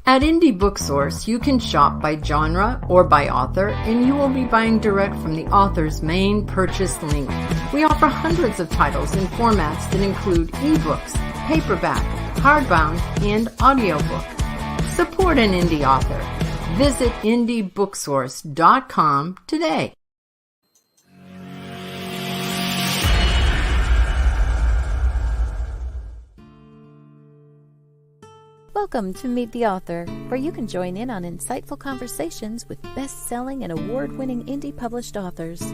At Indie Booksource, you can shop by genre or by author, and you will be buying direct from the author's main purchase link. We offer hundreds of titles in formats that include ebooks, paperback, hardbound, and audiobook. Support an indie author. Visit indiebooksource.com today. Welcome to Meet the Author, where you can join in on insightful conversations with best-selling and award-winning indie published authors.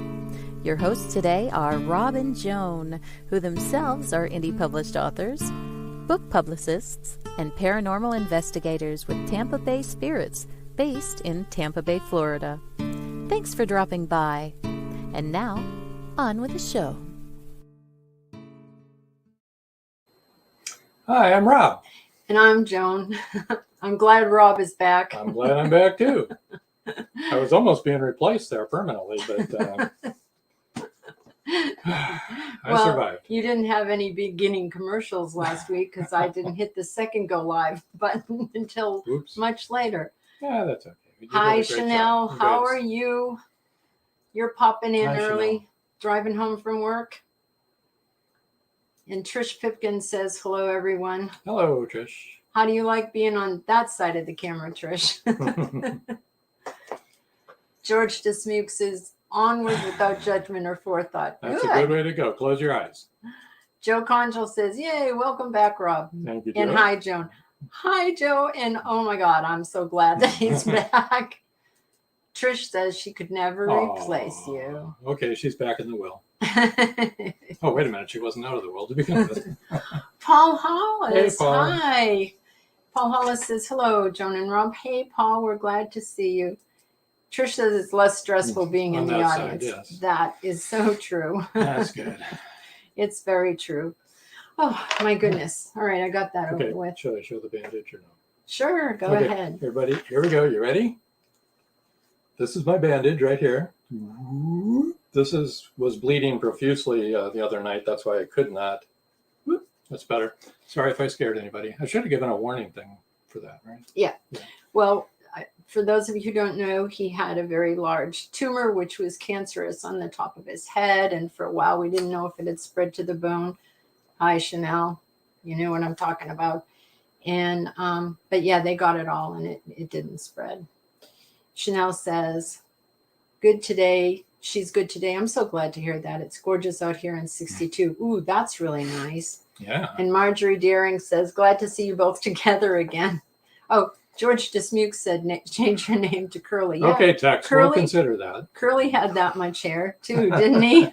Your hosts today are Rob and Joan, who themselves are indie published authors, book publicists, and paranormal investigators with Tampa Bay Spirits, based in Tampa Bay, Florida. Thanks for dropping by. And now, on with the show. Hi, I'm Rob. And I'm Joan. I'm glad Rob is back. I'm glad I'm back too. I was almost being replaced there permanently, but I survived. You didn't have any beginning commercials last week because I didn't hit the second go live button until much later. Yeah, that's okay. Hi, Chanel. How are you? You're popping in early, Chanel. Driving home from work. And Trish Pipkin says, hello, everyone. Hello, Trish. How do you like being on that side of the camera, Trish? George Dismuke says, onward without judgment or forethought. That's a good way to go. Close your eyes. Joe Conjal says, yay, welcome back, Rob. Thank you, Joe. And hi, Joan. Hi, Joe. And oh, my God, I'm so glad that he's back. Trish says she could never replace you. Okay, she's back in the will. Oh, wait a minute. She wasn't out of the world to begin with. Paul Hollis. Hey, Paul. Hi. Paul Hollis says, hello, Joan and Rob. Hey, Paul, we're glad to see you. Trish says it's less stressful being in the audience. Side, yes. That is so true. That's good. It's very true. Oh, my goodness. All right, I got that over with. Should I show the bandage or no? Sure, go ahead. Everybody, here we go. You ready? This is my bandage right here. This was bleeding profusely the other night. That's why I could not. Whoop, that's better. Sorry if I scared anybody. I should have given a warning thing for that, right? Yeah. Well, for those of you who don't know, he had a very large tumor, which was cancerous on the top of his head. And for a while, we didn't know if it had spread to the bone. Hi, Chanel. You know what I'm talking about. And, but yeah, they got it all and it didn't spread. Chanel says, good today. She's good today. I'm so glad to hear that. It's gorgeous out here in 62. Ooh, that's really nice. Yeah. And Marjorie Deering says, glad to see you both together again. Oh, George Dismuke said, change your name to Curly. Yeah, okay, Tex, Curly, we'll consider that. Curly had that much hair too, didn't he?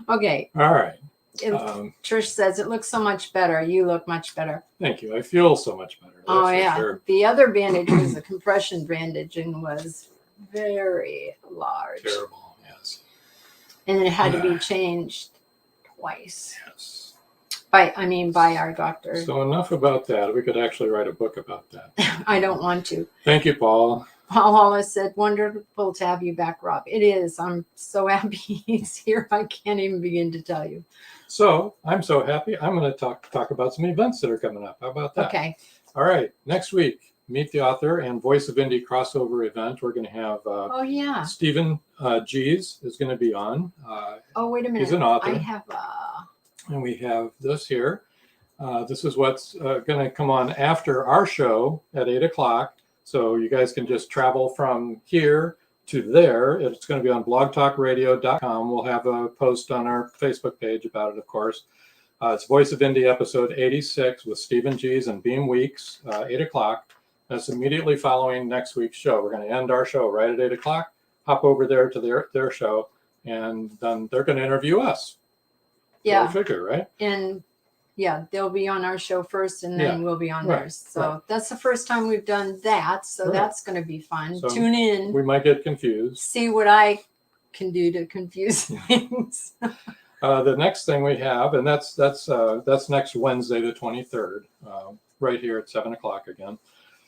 Okay. All right. Trish says, it looks so much better. You look much better. Thank you. I feel so much better. Oh, yeah. Sure. The other bandage was a compression bandage and was very large. Terrible, yes. And it had to be changed twice. Yes. By our doctor. So enough about that. We could actually write a book about that. I don't want to. Thank you, Paul. Paul Hollis said, wonderful to have you back, Rob. It is. I'm so happy he's here. I can't even begin to tell you. So I'm so happy. I'm going to talk about some events that are coming up. How about that? Okay. All right. Next week, Meet the Author and Voice of Indie crossover event. We're going to have Stephen Gies is going to be on. Wait a minute. He's an author. I have and we have this here. This is what's going to come on after our show at 8 o'clock. So you guys can just travel from here to there. It's going to be on blogtalkradio.com. We'll have a post on our Facebook page about it, of course. It's Voice of Indie episode 86 with Stephen Gies and Beam Weeks, 8 o'clock. That's immediately following next week's show. We're going to end our show right at 8 o'clock, hop over there to their show, and then they're going to interview us. Yeah. Go figure, right? And yeah, they'll be on our show first and then we'll be on theirs. So that's the first time we've done that. So that's going to be fun. So tune in. We might get confused. See what I can do to confuse things. The next thing we have, and that's next Wednesday, the 23rd, right here at 7 o'clock again.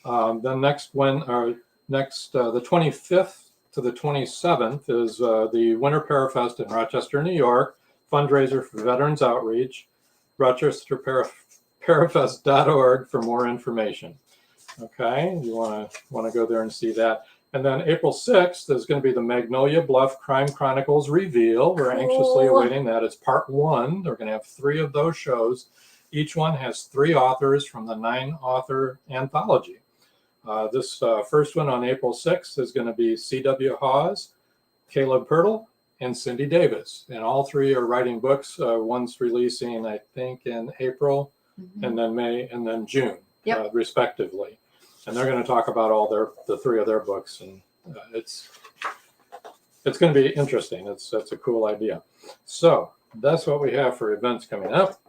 Then the 25th to the 27th is the Winter Parafest in Rochester, New York, fundraiser for Veterans Outreach, rochesterparafest.org for more information. Okay, you want to go there and see that. And then April 6th is going to be the Magnolia Bluff Crime Chronicles Reveal. We're anxiously awaiting that. It's part 1. They're going to have 3 of those shows. Each one has 3 authors from the 9-author anthology. This first one on April 6th is going to be C.W. Hawes, Caleb Pirtle, and Cindy Davis. And all 3 are writing books. One's releasing, I think, in April, and then May, and then June, respectively. And they're going to talk about all the 3 of their books, and it's going to be interesting. That's a cool idea. So that's what we have for events coming up.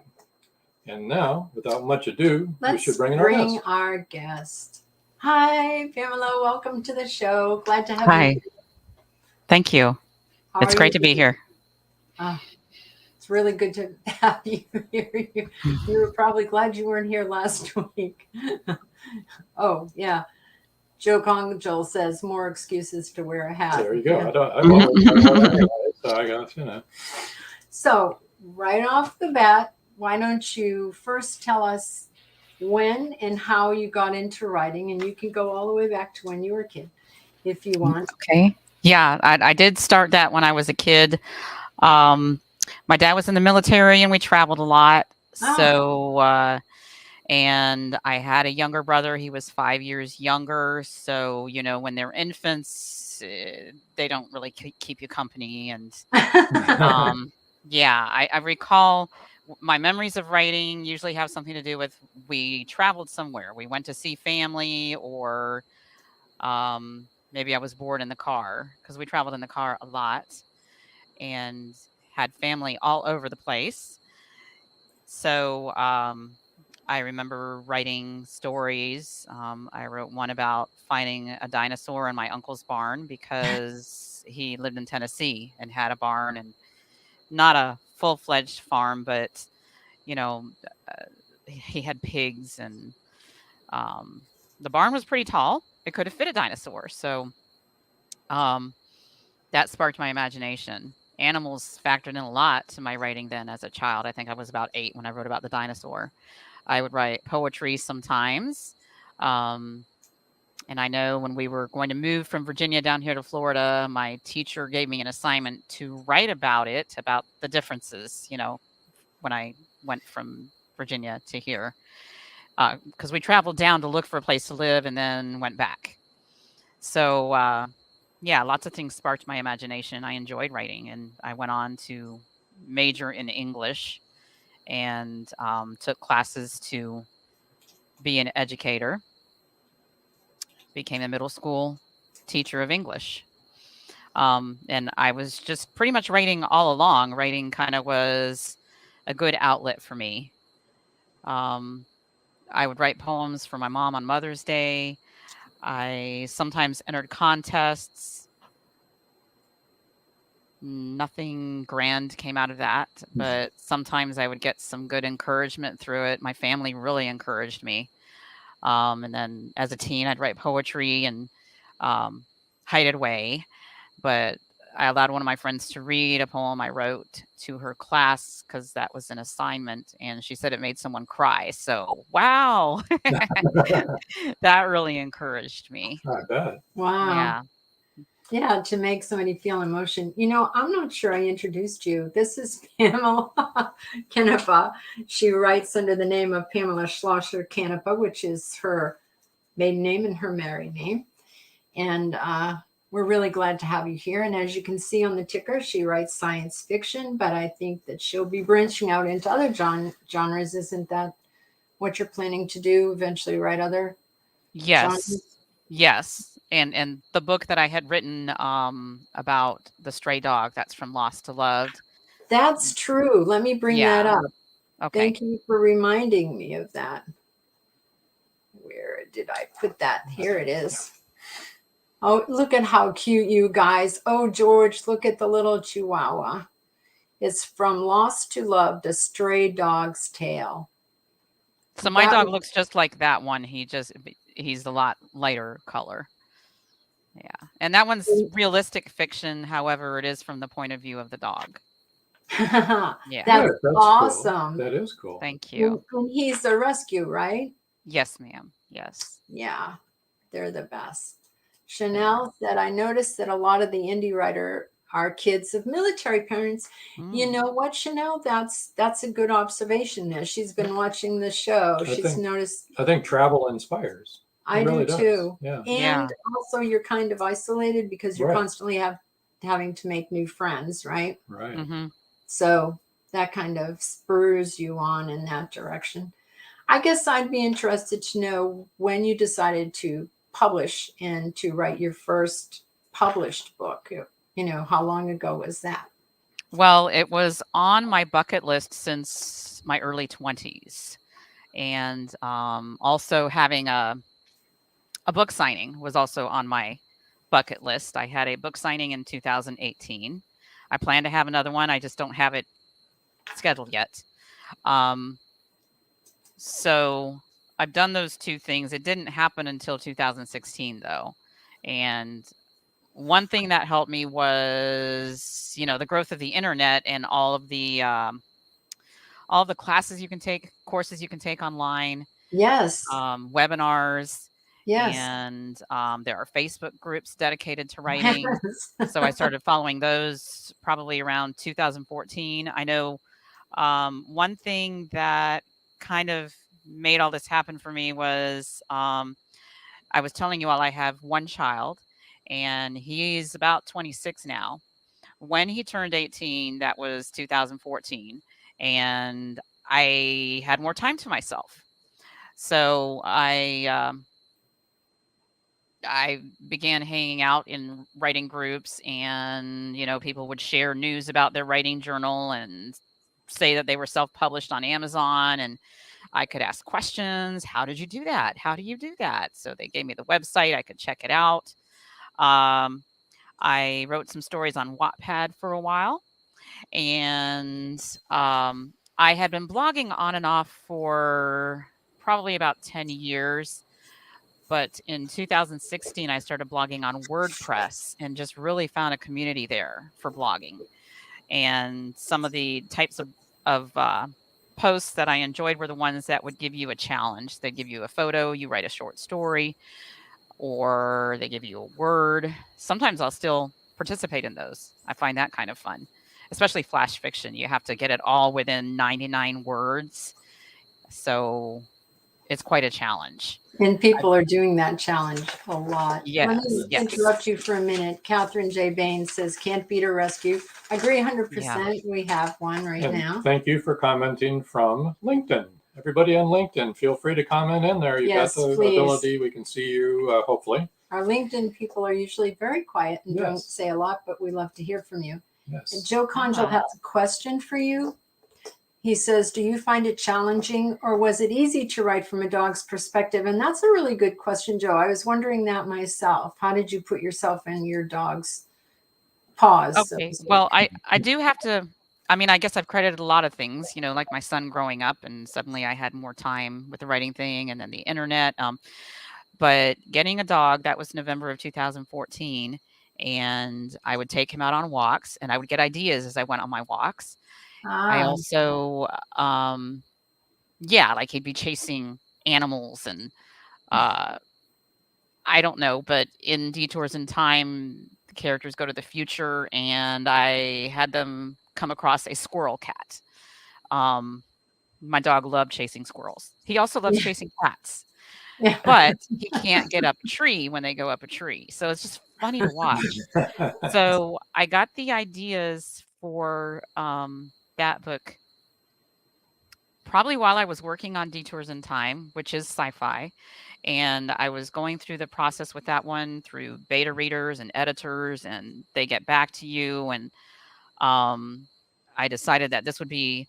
And now, without much ado, we should bring in our guest. Hi, Pamela. Welcome to the show. Glad to have you. Hi. Thank you. It's great to be here. It's really good to have you here. You were probably glad you weren't here last week. Oh, yeah. Joe Congel says more excuses to wear a hat. There you go. Yeah. So I got, So right off the bat, why don't you first tell us when and how you got into writing? And you can go all the way back to when you were a kid, if you want. Okay. Yeah, I did start that when I was a kid. My dad was in the military and we traveled a lot. So, and I had a younger brother. He was 5 years younger. So, when they're infants, they don't really keep you company. And I recall my memories of writing usually have something to do with we traveled somewhere. We went to see family, or maybe I was bored in the car, because we traveled in the car a lot and had family all over the place. So I remember writing stories. I wrote one about finding a dinosaur in my uncle's barn because he lived in Tennessee and had a barn, and not a full-fledged farm, but he had pigs, and the barn was pretty tall. It could have fit a dinosaur. So that sparked my imagination. Animals factored in a lot to my writing then as a child. I think I was about 8 when I wrote about the dinosaur. I would write poetry sometimes. And I know when we were going to move from Virginia down here to Florida, my teacher gave me an assignment to write about the differences, when I went from Virginia to here. Because we traveled down to look for a place to live and then went back. So, lots of things sparked my imagination. I enjoyed writing, and I went on to major in English and took classes to be an educator. Became a middle school teacher of English. And I was just pretty much writing all along. Writing kind of was a good outlet for me. I would write poems for my mom on Mother's Day. I sometimes entered contests. Nothing grand came out of that, but sometimes I would get some good encouragement through it. My family really encouraged me. And then as a teen, I'd write poetry and hide it away. But I allowed one of my friends to read a poem I wrote to her class because that was an assignment, and she said it made someone cry. So, wow, that really encouraged me. I bet. Wow. Yeah, to make somebody feel emotion. I'm not sure I introduced you. This is Pamela CANEPA. She writes under the name of Pamela Schlosser CANEPA, which is her maiden name and her married name. And we're really glad to have you here. And as you can see on the ticker, she writes science fiction, but I think that she'll be branching out into other genres. Isn't that what you're planning to do? Eventually write other genres? Yes. And the book that I had written about the stray dog, that's from Lost to Loved. That's true. Let me bring that up. Okay. Thank you for reminding me of that. Where did I put that? Here it is. Oh, look at how cute, you guys. Oh, George, look at the little chihuahua. It's from Lost to Loved, A Stray Dog's Tale. So my dog looks just like that one. He's a lot lighter color. Yeah. And that one's realistic fiction. However, it is from the point of view of the dog. Yeah. That's awesome. Cool. That is cool. Thank you. And he's a rescue, right? Yes, ma'am. Yes. Yeah, they're the best. Chanel said, I noticed that a lot of the indie writer are kids of military parents. You Mm. know what, Chanel? That's a good observation there. She's been watching the show. I She's think noticed. I think travel inspires. It I do really does. too. Yeah. Yeah. And also you're kind of isolated because you're Right. constantly having to make new friends, right? Right. Mm-hmm. So that kind of spurs you on in that direction. I guess I'd be interested to know when you decided to publish and to write your first published book. You know, how long ago was that? Well, it was on my bucket list since my early 20s. And also having a book signing was also on my bucket list. I had a book signing in 2018. I plan to have another one. I just don't have it scheduled yet. So I've done those two things. It didn't happen until 2016, though. And one thing that helped me was, the growth of the internet and all of the classes you can take, courses you can take online, Yes. webinars, Yes. and there are Facebook groups dedicated to writing. So I started following those probably around 2014. I know one thing that kind of made all this happen for me was I was telling you all I have one child, and he's about 26 now. When he turned 18, that was 2014, and I had more time to myself. So I began hanging out in writing groups, and people would share news about their writing journal and say that they were self-published on Amazon, and I could ask questions. How did you do that? How do you do that? So they gave me the website. I could check it out. I wrote some stories on Wattpad for a while, and I had been blogging on and off for probably about 10 years. But in 2016, I started blogging on WordPress and just really found a community there for blogging. And some of the types of posts that I enjoyed were the ones that would give you a challenge. They'd give you a photo, you write a short story, or they give you a word. Sometimes I'll still participate in those. I find that kind of fun, especially flash fiction. You have to get it all within 99 words. So it's quite a challenge. And people are doing that challenge a lot. Let me Yes. interrupt you for a minute. Catherine J. Bain says, can't beat a rescue. I agree 100%. Yeah. We have one right And now. thank you for commenting from LinkedIn. Everybody on LinkedIn, feel free to comment in there. You've Yes, got the please. ability. We can see you, hopefully. Our LinkedIn people are usually very quiet and don't Yes. say a lot, but we love to hear from you. Yes. And Joe Conjal has a question for you. He says, do you find it challenging, or was it easy to write from a dog's perspective? And that's a really good question, Joe. I was wondering that myself. How did you put yourself in your dog's paws? So Okay. to speak? Well, I do have to. I mean, I guess I've credited a lot of things, like my son growing up, and suddenly I had more time with the writing thing and then the internet. But getting a dog, that was November of 2014, and I would take him out on walks, and I would get ideas as I went on my walks. I also, like he'd be chasing animals, and I don't know, but in Detours in Time, the characters go to the future, and I had them come across a squirrel cat. My dog loved chasing squirrels. He also loves chasing cats, Yeah. but he can't get up a tree when they go up a tree. So it's just funny to watch. So I got the ideas for that book probably while I was working on Detours in Time, which is sci-fi. And I was going through the process with that one through beta readers and editors, and they get back to you. And I decided that this would be,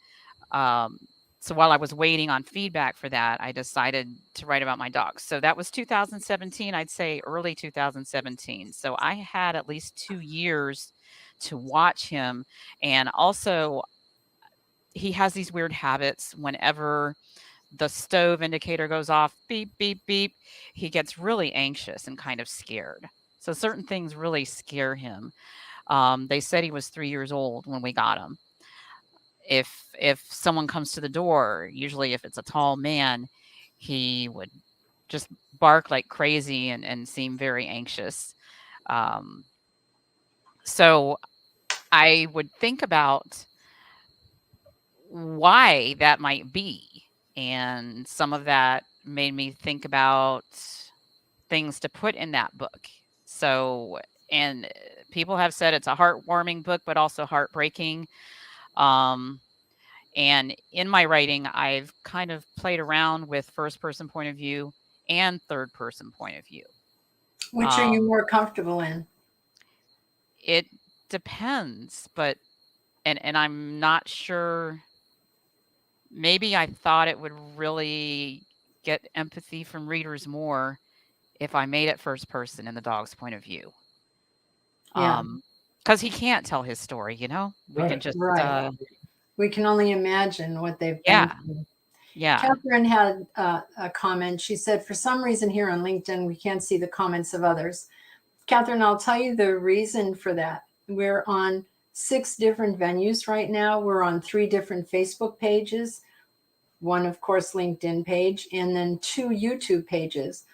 so while I was waiting on feedback for that, I decided to write about my dogs. So that was 2017, I'd say early 2017. So I had at least 2 years to watch him. And also, he has these weird habits. Whenever the stove indicator goes off, beep, beep, beep, he gets really anxious and kind of scared. So certain things really scare him. They said he was 3 years old when we got him. If someone comes to the door, usually if it's a tall man, he would just bark like crazy and seem very anxious. So I would think about why that might be. And some of that made me think about things to put in that book. So, and people have said it's a heartwarming book, but also heartbreaking. And in my writing, I've kind of played around with first person point of view and third person point of view. Which are you more comfortable in? It depends, but and I'm not sure. Maybe I thought it would really get empathy from readers more if I made it first person in the dog's point of view. Yeah. Because he can't tell his story, we Right. can just We can only imagine what they've been through. yeah. Catherine had a comment. She said, for some reason here on LinkedIn, we can't see the comments of others. Catherine, I'll tell you the reason for that. We're on 6 different venues right now. We're on 3 different Facebook pages. One, of course, LinkedIn page, and then 2 YouTube pages.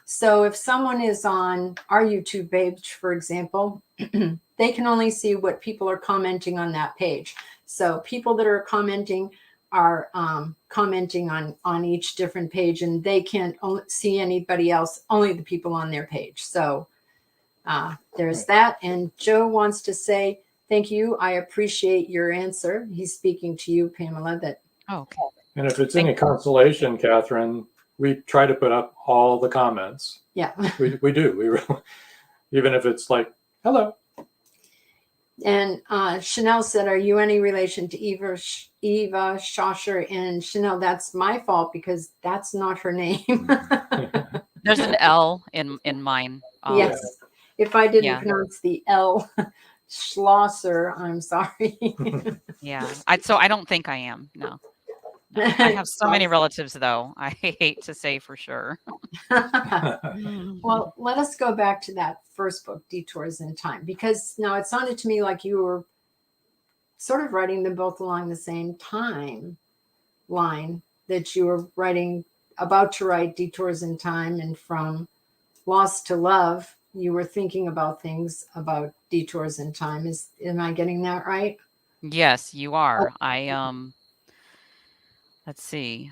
So if someone is on our YouTube page, for example, they can only see what people are commenting on that page. So people that are commenting are commenting on each different page, and they can't see anybody else, only the people on their page. So there's that. And Joe wants to say, thank you. I appreciate your answer. He's speaking to you, Pamela. Okay. And if it's any consolation, Catherine, we try to put up all the comments. Yeah. We do. We really, even if it's like, hello. And Chanel said, are you any relation to Eva Schosser? And Chanel, that's my fault because that's not her name. There's an L in mine. Yes. If I didn't pronounce the L, Schlosser, I'm sorry. Yeah. So I don't think I am. No. I have so many relatives, though. I hate to say for sure. Well, let us go back to that first book, Detours in Time, because now it sounded to me like you were sort of writing them both along the same time line, that you were about to write Detours in Time, and from Lost to Love, you were thinking about things about Detours in Time. Am I getting that right? Yes, you are. Let's see.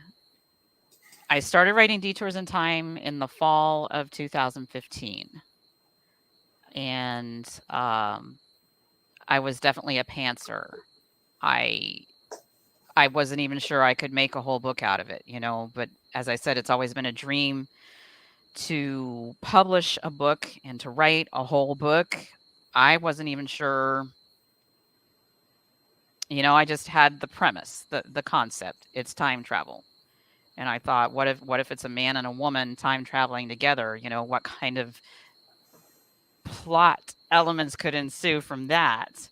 I started writing Detours in Time in the fall of 2015. And I was definitely a pantser. I wasn't even sure I could make a whole book out of it, but as I said, it's always been a dream to publish a book and to write a whole book. I wasn't even sure. I just had the premise, the concept. It's time travel. And I thought, what if it's a man and a woman time traveling together? What kind of plot elements could ensue from that?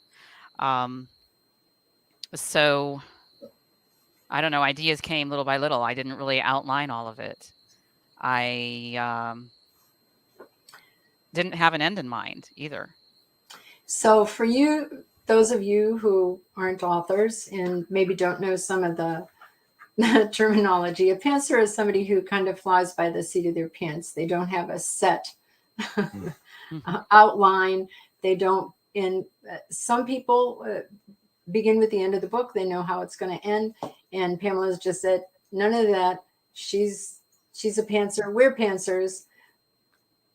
So I don't know. Ideas came little by little. I didn't really outline all of it. I didn't have an end in mind either. So for you, those of you who aren't authors and maybe don't know some of the terminology, a pantser is somebody who kind of flies by the seat of their pants. They don't have a set outline. They don't. And some people begin with the end of the book. They know how it's going to end. And Pamela's just said, none of that. She's a pantser. We're pantsers.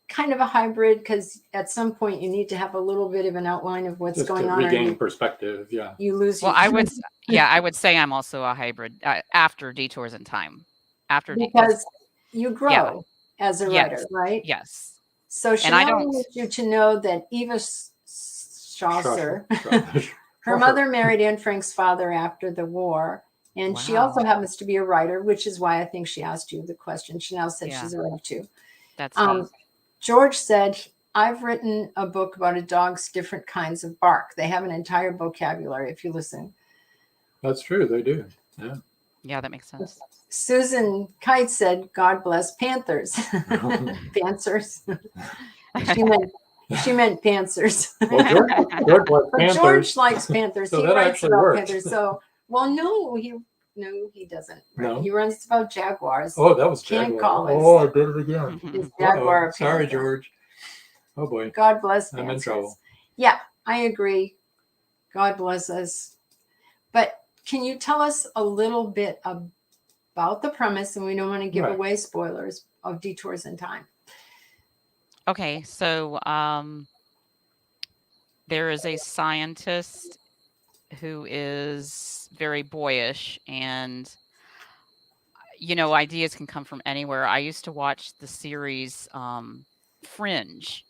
Kind of a hybrid, because at some point you need to have a little bit of an outline of what's Just going to on. regain perspective. Yeah. You lose. Well, I would say I'm also a hybrid after Detours in Time. Because you grow as a writer, right? Yes. So Chanel wants you to know that Eva Schosser, her mother married Anne Frank's father after the war. And she also happens to be a writer, which is why I think she asked you the question. Chanel said she's a writer too. That's George said, I've written a book about a dog's different kinds of bark. They have an entire vocabulary if you listen. That's true. They do. Yeah. Yeah, that makes sense. Susan Kite said, God bless Panthers. Pantsers. She meant Pantsers. Well, George likes Panthers. George likes Panthers. So he that writes actually about works. Panthers. So, well, no, No, he doesn't. No. He runs about jaguars. Oh, that was Can't Jaguar. call his- Oh, I did it again. His Uh-oh. jaguar. Sorry, panther. George. Oh boy. God bless I'm in dancers. trouble. Yeah, I agree. God bless us. But can you tell us a little bit about the premise? And we don't want to give Right. away spoilers of Detours in Time. Okay, so there is a scientist who is very boyish, and ideas can come from anywhere. I used to watch the series Fringe.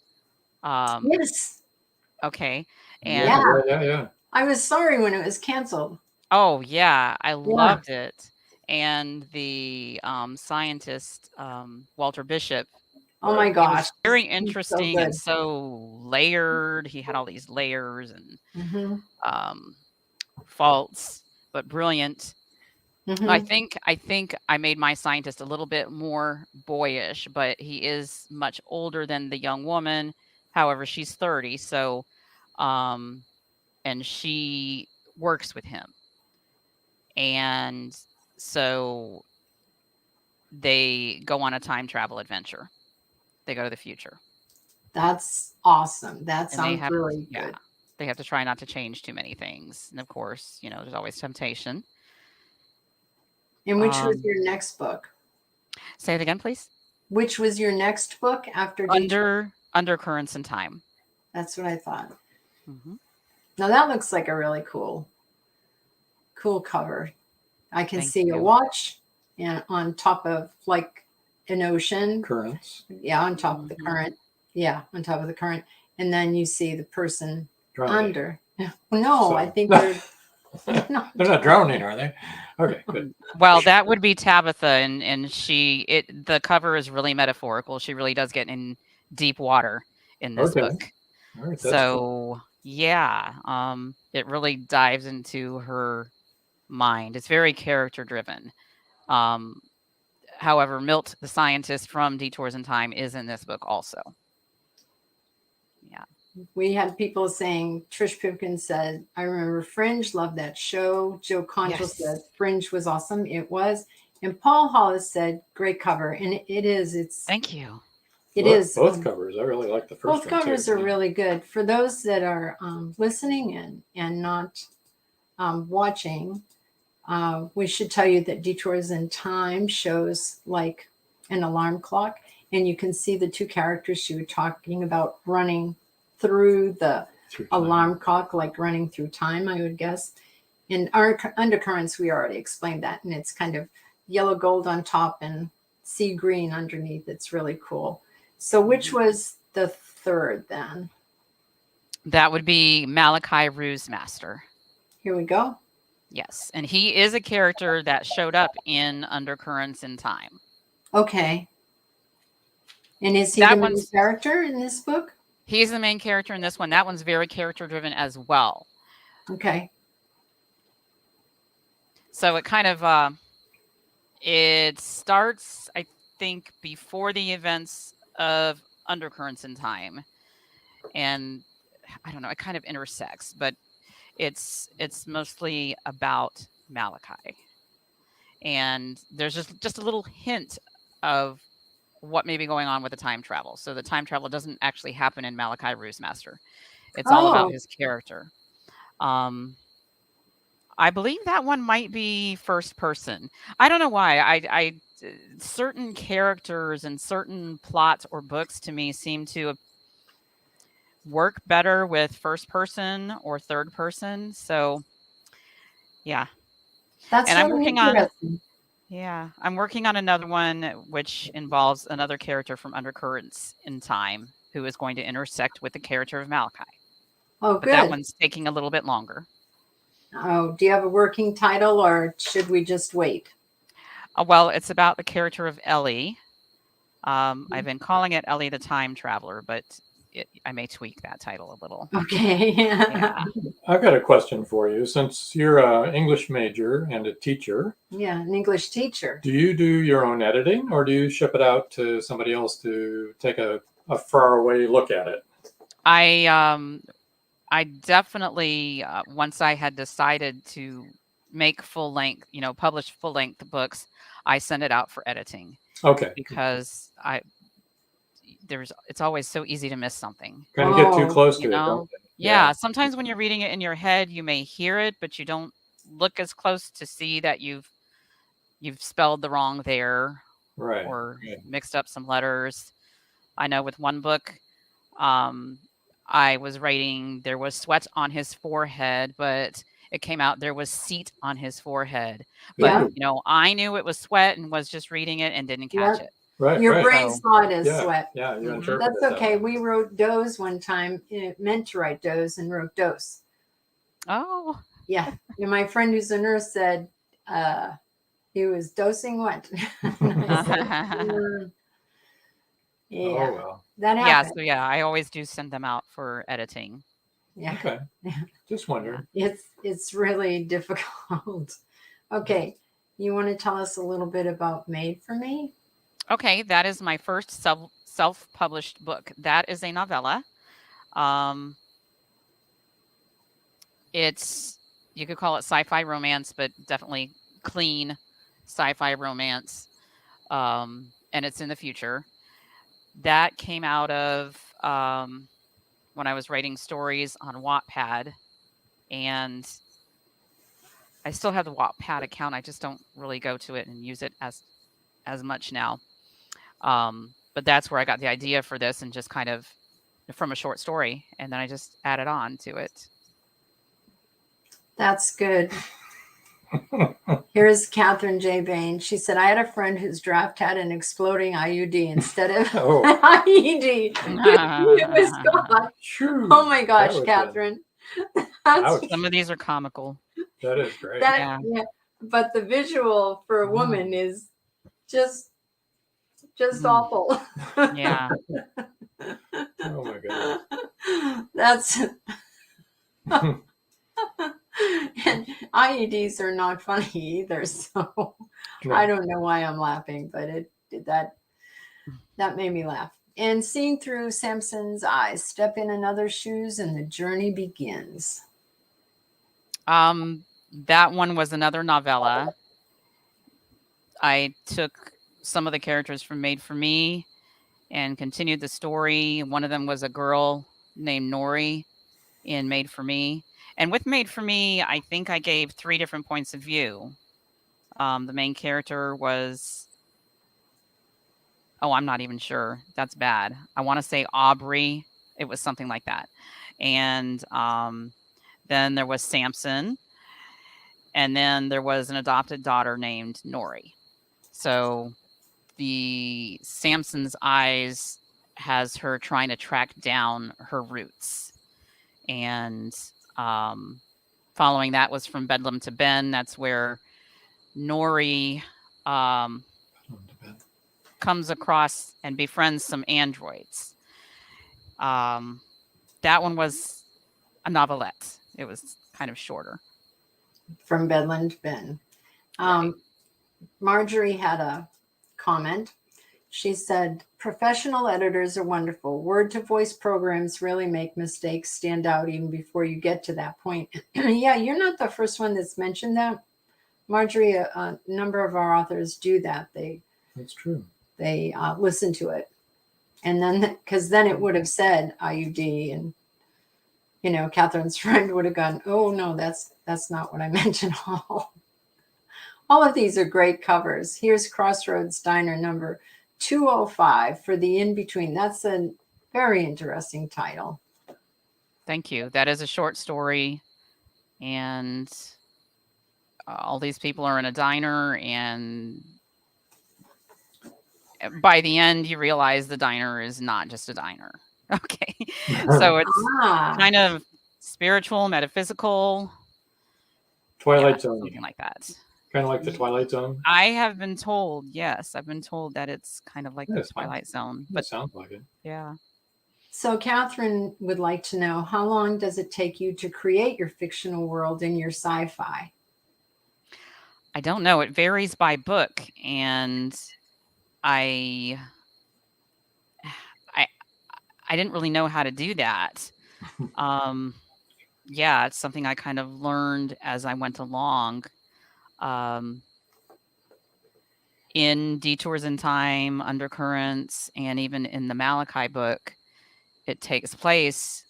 Yes. Okay, Yeah, and yeah. I was sorry when it was canceled. oh yeah, I loved it. And the scientist Walter Bishop, Oh my he gosh. was very He's so interesting good. and so layered. He had all these layers and Mhm. faults, but brilliant. Mhm. I think I made my scientist a little bit more boyish, but he is much older than the young woman. However, she's 30, so and she works with him. And so they go on a time travel adventure. They go to the future. That's awesome. That And they sounds have really good. they have to try not to change too many things. And of course, there's always temptation. And which was Um, your next book? Say it again, please. Which was your next book after Detours? Undercurrents in Time. That's what I thought. Mhm. Now that looks like a really cool cover. I can Thank see a you. watch and on top of like an ocean. Currents. Yeah, on top of the Mhm. current. Yeah, on top of the current. And then you see the person Drowning. under. No, So- I think they're no. They're not drowning, are they? Okay, good. Well, that would be Tabitha, and the cover is really metaphorical. She really does get in deep water in this Okay. book. All right, that's cool. So yeah, it really dives into her mind. It's very character driven. However, Milt, the scientist from Detours in Time, is in this book also. Yeah. We had people saying, Trish Pipkin said, I remember Fringe, loved that show. Joe Concho Yes. said Fringe was awesome. It was. And Paul Hollis said, great cover. And it is. Thank you. It is. Both covers. I really like the first Both one. covers too. are really good. For those that are listening and not watching, we should tell you that Detours in Time shows like an alarm clock. And you can see the two characters you were talking about running through the Through time. alarm clock, like running through time, I would guess. In our undercurrents, we already explained that. And it's kind of yellow gold on top and sea green underneath. It's really cool. So which was the third then? That would be Malachi Ruse Master. Here we go. Yes, and he is a character that showed up in Undercurrents in Time. Okay. And is he That the main one's- character in this book? He's the main character in this one. That one's very character driven as well. Okay. So it kind of it starts, I think, before the events of Undercurrents in Time, and I don't know, it kind of intersects, but it's mostly about Malachi, and there's just a little hint of what may be going on with the time travel. So the time travel doesn't actually happen in Malachi Ruse Master. It's all about Oh. his character. I believe that one might be first person. I don't know why. I certain characters and certain plots or books to me seem to work better with first person or third person. So yeah. That's And I'm really working on- interesting. Yeah, I'm working on another one which involves another character from Undercurrents in Time who is going to intersect with the character of Malachi. Oh, But that good. one's taking a little bit longer. Oh, do you have a working title or should we just wait? Well, it's about the character of Ellie. I've been calling it Ellie the Time Traveler, but I may tweak that title a little. Okay. Yeah. I've got a question for you. Since you're an English major and a teacher, Yeah, an English teacher. do you do your own editing or do you ship it out to somebody else to take a faraway look at it? I definitely, once I had decided to make full length, publish full length books, I send it out for editing Okay. because it's always so easy to miss something. Kind of get too Oh, close You to it, know? don't they? Yeah, sometimes when you're reading it in your head, you may hear it, but you don't look as close to see that you've spelled the wrong there Right. or Right. mixed up some letters. I know with one book, I was writing, there was sweat on his forehead, but it came out there was seat on his forehead. But, Ooh. I knew it was sweat and was just reading it and didn't catch Yep. it. Right. Your Right. brain So, saw it as Yeah. sweat. Yeah. You Mhm. interpret That's it okay. that way. We wrote dose one time. It meant to write dose and wrote dose. Oh, Yeah. And my friend who's a nurse said he was dosing what? And I said, yeah, Oh, well. that yeah. happened. So, yeah, I always do send them out for editing. Yeah. Okay. Just wondering. It's really difficult. Okay. You want to tell us a little bit about Made for Me? Okay, that is my first self-published book. That is a novella. Um, you could call it sci-fi romance, but definitely clean sci-fi romance. And it's in the future. That came out of when I was writing stories on Wattpad, and I still have the Wattpad account. I just don't really go to it and use it as much now. But that's where I got the idea for this, and just kind of from a short story, and then I just added on to it. That's good. Here's Catherine J. Bain. She said, I had a friend whose draft had an exploding IUD instead of IED. It was God. Oh my gosh, Catherine. Some of these are comical. That is great. Yeah. But the visual for a woman is just awful. Yeah. Oh my God. That's and IEDs are not funny either. So I don't know why I'm laughing, but that made me laugh. And seeing through Samson's eyes, step in another's shoes, and the journey begins. That one was another novella. I took some of the characters from Made for Me and continued the story. One of them was a girl named Nori in Made for Me. And with Made for Me, I think I gave 3 different points of view. The main character was, I'm not even sure. That's bad. I want to say Aubrey. It was something like that. And then there was Samson. And then there was an adopted daughter named Nori. So the Samson's Eyes has her trying to track down her roots. And following that was From Bedlam to Ben. That's where Nori comes across and befriends some androids. That one was a novelette. It was kind of shorter. From Bedlam to Ben. Right. Marjorie had a comment. She said, professional editors are wonderful. Word-to-voice programs really make mistakes stand out even before you get to that point. Yeah, you're not the first one that's mentioned that. Marjorie, a number of our authors do that. That's true. They listen to it. And then, because then it would have said IUD, and, Catherine's friend would have gone, oh, no, that's not what I meant at all. All of these are great covers. Here's Crossroads Diner number 205 for the in-between. That's a very interesting title. Thank you. That is a short story. And all these people are in a diner, and by the end, you realize the diner is not just a diner. Okay. So it's kind of spiritual, metaphysical. Twilight Zone. Something like that. Kind of like the Twilight Zone? I have been told, yes. I've been told that it's kind of like the Twilight Zone. But sounds like it. Yeah. So Catherine would like to know, how long does it take you to create your fictional world in your sci-fi? I don't know. It varies by book. And I didn't really know how to do that. Yeah, it's something I kind of learned as I went along. In Detours in Time, Undercurrents, and even in the Malachi book, it takes place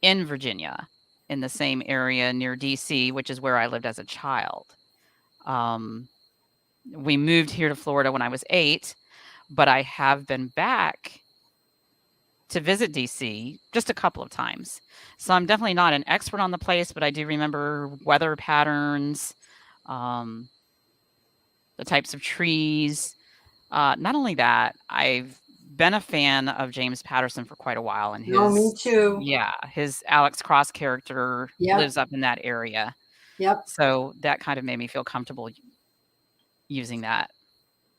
in Virginia, in the same area near DC, which is where I lived as a child. We moved here to Florida when I was 8, but I have been back to visit DC just a couple of times. So I'm definitely not an expert on the place, but I do remember weather patterns, the types of trees. Not only that, I've been a fan of James Patterson for quite a while, and Me too. his Alex Cross character Yep. lives up in that area. Yep. So that kind of made me feel comfortable using that.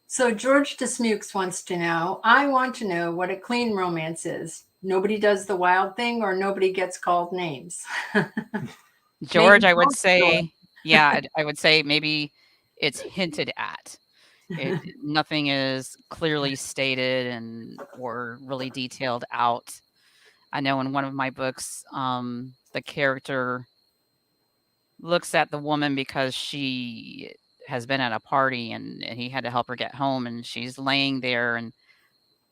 So George Dismukes wants to know, I want to know what a clean romance is. Nobody does the wild thing or nobody gets called names. George, Maybe I would both, say, yeah, I would say maybe it's hinted at. Nothing is clearly stated or really detailed out. I know in one of my books, the character looks at the woman because she has been at a party and he had to help her get home, and she's laying there and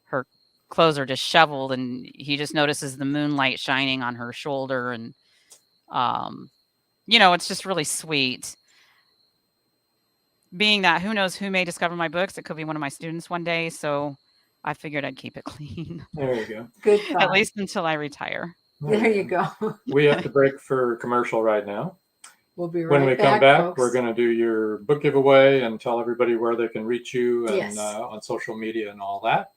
her clothes are disheveled, and he just notices the moonlight shining on her shoulder, and it's just really sweet. Being that who knows who may discover my books, it could be one of my students one day, so I figured I'd keep it clean. There you go. Good thought. At least until I retire. There you go. We have to break for commercial right now. We'll be right When we back, come back, folks. we're going to do your book giveaway and tell everybody where they can reach you and Yes. On social media and all that.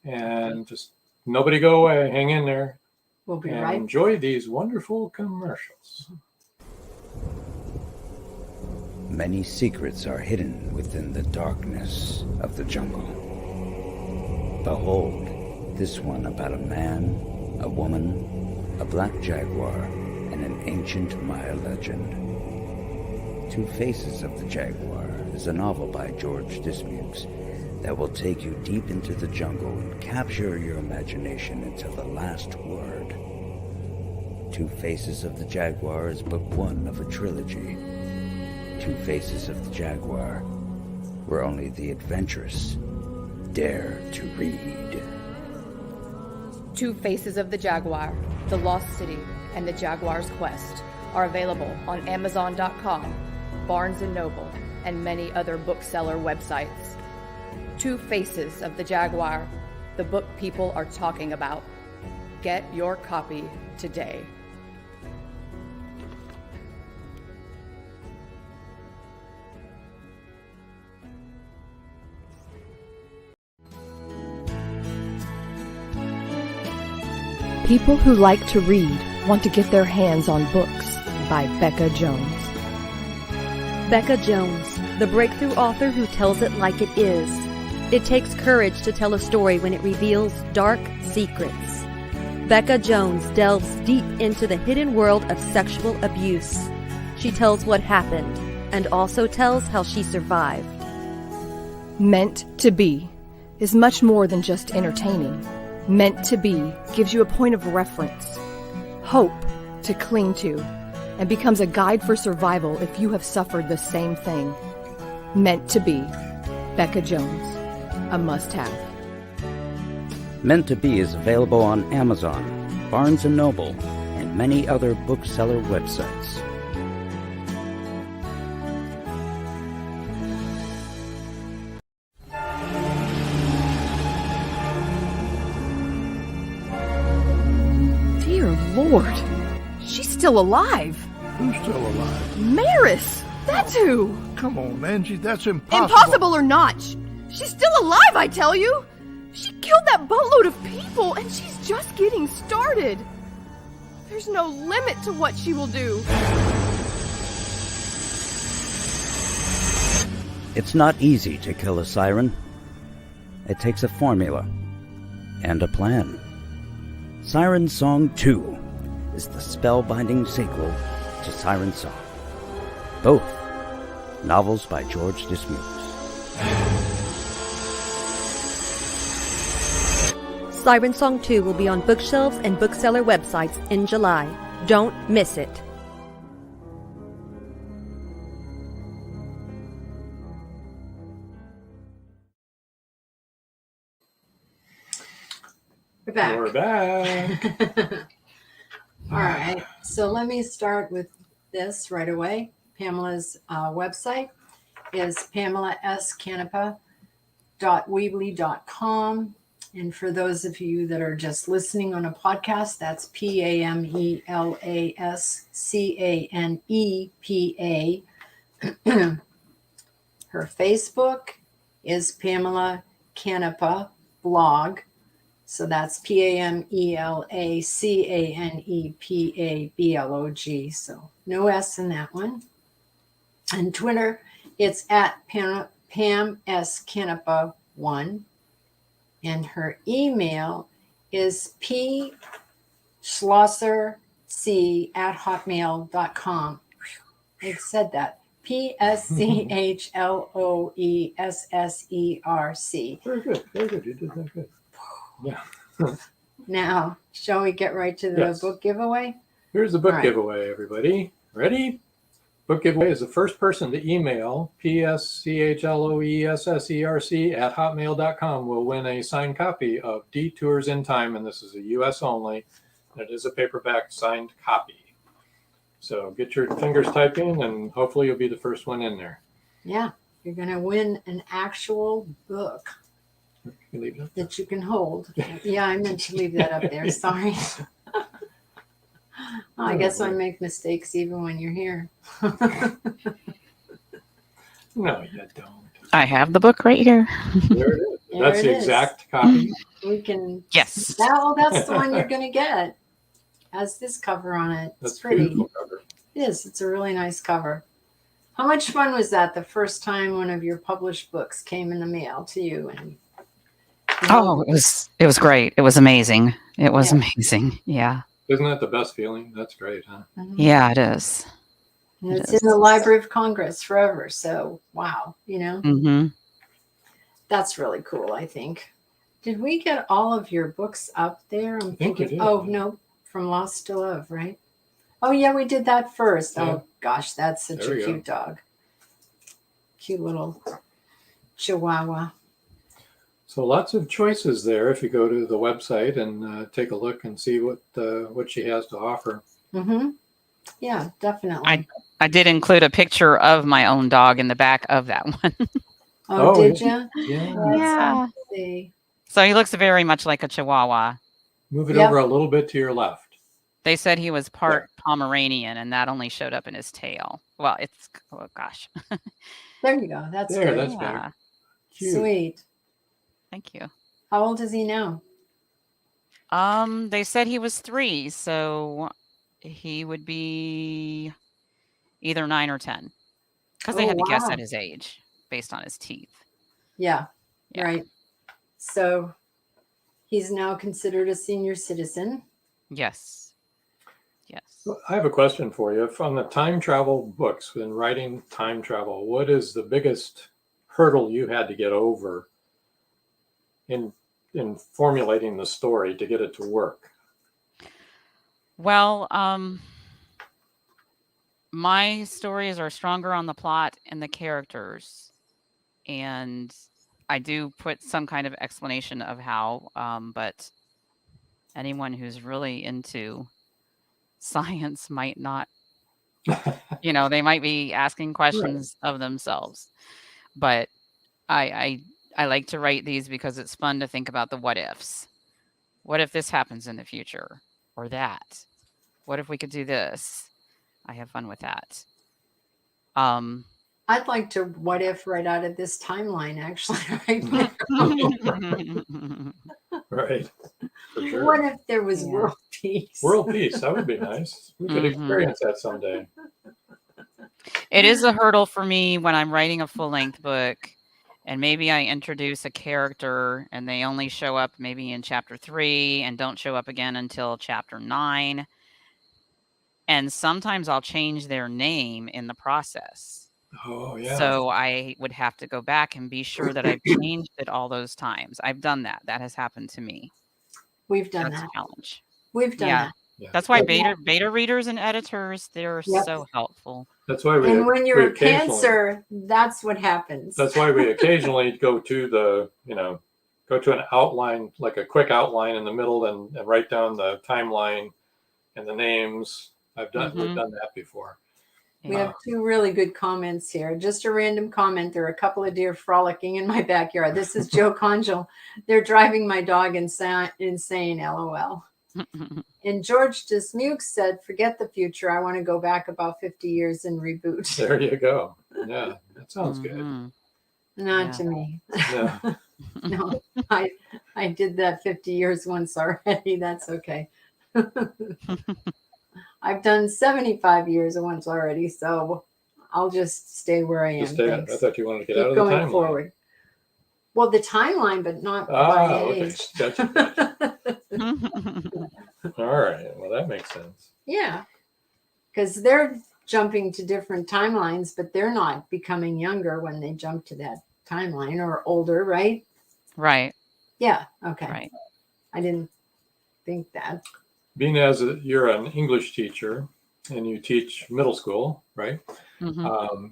And just nobody go away. Hang in there. We'll be And right. enjoy these wonderful commercials. Many secrets are hidden within the darkness of the jungle. Behold, this one about a man, a woman, a black jaguar, and an ancient Maya legend. Two Faces of the Jaguar is a novel by George Dismukes that will take you deep into the jungle and capture your imagination until the last word. Two Faces of the Jaguar is book 1 of a trilogy. Two Faces of the Jaguar, where only the adventurous dare to read. Two Faces of the Jaguar, The Lost City, and The Jaguar's Quest are available on Amazon.com, Barnes & Noble, and many other bookseller websites. Two Faces of the Jaguar, the book people are talking about. Get your copy today. People who like to read want to get their hands on books by Becca Jones. Becca Jones, the breakthrough author who tells it like it is. It takes courage to tell a story when it reveals dark secrets. Becca Jones delves deep into the hidden world of sexual abuse. She tells what happened and also tells how she survived. Meant to Be is much more than just entertaining. Meant to Be gives you a point of reference, hope to cling to, and becomes a guide for survival if you have suffered the same thing. Meant to Be, Becca Jones, a must-have. Meant to Be is available on Amazon, Barnes & Noble, and many other bookseller websites. Dear Lord, she's still alive. Who's still alive? Maris, that's who. Come on, Angie, that's impossible. Impossible or not, she's still alive, I tell you. She killed that boatload of people, and she's just getting started. There's no limit to what she will do. It's not easy to kill a siren. It takes a formula and a plan. Siren Song 2 is the spellbinding sequel to Siren Song. Both novels by George Dismukes. Siren Song 2 will be on bookshelves and bookseller websites in July. Don't miss it. We're back. We're back. All right. So let me start with this right away. Pamela's website is pamelascanepa.weebly.com. And for those of you that are just listening on a podcast, that's PAMELASCANEPA. Her Facebook is Pamela Canepa blog. So that's PAMELACANEPABLOG. So no S in that one. And Twitter, it's at Pam S. Canepa 1. And her email is pschlosserc@hotmail.com. I said that. PSCHLOESSERC. Very good. Very good. You did that good. Yeah. Now, shall we get right to the Yes. book giveaway? Here's the book All right. giveaway, everybody. Ready? Book giveaway is the first person to email PSCHLOESSERC@hotmail.com will win a signed copy of Detours in Time, and this is a U.S. only, and it is a paperback signed copy. So get your fingers typing, and hopefully you'll be the first one in there. Yeah, you're going to win an actual book You leave it. that you can hold. Yeah, I meant to leave that up there. Sorry. I guess I make mistakes even when you're here. No, you don't. I have the book right here. There it is. There That's it the is. exact copy. We can. Yes. That's the one you're going to get. Has this cover on it. That's It's pretty. beautiful cover. It is. It's a really nice cover. How much fun was that the first time one of your published books came in the mail to you? And Oh, it was great. It was amazing. It was Yeah. amazing. Yeah. Isn't that the best feeling? That's great, huh? Yeah, it is. And It it's is. in the Library of Congress forever. So wow, Mm-hmm. that's really cool. I think. Did we get all of your books up there? I'm think we thinking. did. Oh no, From Lost to Love, right? Oh yeah, we did that first. Yeah. Oh gosh, that's such There a we cute dog. Cute little Chihuahua. So lots of choices there if you go to the website and take a look and see what she has to offer. Mm-hmm. Yeah, definitely. I did include a picture of my own dog in the back of that one. Oh, Oh, did you? Yeah. Yeah. See. So he looks very much like a Chihuahua. Move it Yep. over a little bit to your left. They said he was part Pomeranian, and that only showed up in his tail. Well, oh gosh. There you go. That's There, good. that's Yeah. better. Cute. Sweet. Thank you. How old is he now? They said he was 3, so he would be either 9 or 10. Because they Oh, had to guess wow. at his age based on his teeth. Yeah, Yeah. right. So he's now considered a senior citizen. Yes. Yes. I have a question for you. From the time travel books, when writing time travel, what is the biggest hurdle you had to get over in formulating the story to get it to work? Well, my stories are stronger on the plot and the characters, and I do put some kind of explanation of how, but anyone who's really into science might not, they might be asking questions of themselves. But I like to write these because it's fun to think about the what ifs. What if this happens in the future, or that? What if we could do this? I have fun with that. I'd like to what if right out of this timeline, actually, right now. Right. For sure. What if there was Yeah. world peace? World peace. That would be nice. We could Mhm. experience that someday. It is a hurdle for me when I'm writing a full-length book, and maybe I introduce a character and they only show up maybe in chapter 3 and don't show up again until chapter 9. And sometimes I'll change their name in the process. Oh, yeah. So I would have to go back and be sure that I've changed it all those times. I've done that. That has happened to me. We've done That's that. a challenge. We've done Yeah. that. Yeah. That's why beta readers and editors, they're Yep. so helpful. That's why we. And when you're we a occasionally- Cancer, that's what happens. That's why we occasionally go to the, go to an outline, like a quick outline in the middle, and write down the timeline and the names. We've done that before. We have two really good comments here. Just a random comment. There are a couple of deer frolicking in my backyard. This is Joe Conjal. They're driving my dog insane, LOL. And George Dismuke said, forget the future. I want to go back about 50 years and reboot. There you go. Yeah, that sounds good. Not to me. Yeah. No, I did that 50 years once already. That's okay. I've done 75 years once already, so I'll just stay where I am. I thought you wanted to get out of Keep the going timeline. forward. Well, the timeline, but not by age. Gotcha. All right. Well, that makes sense. Yeah, because they're jumping to different timelines, but they're not becoming younger when they jump to that timeline, or older, right? Right. Yeah. Okay. Right. I didn't think that. Being you're an English teacher and you teach middle school, right? Do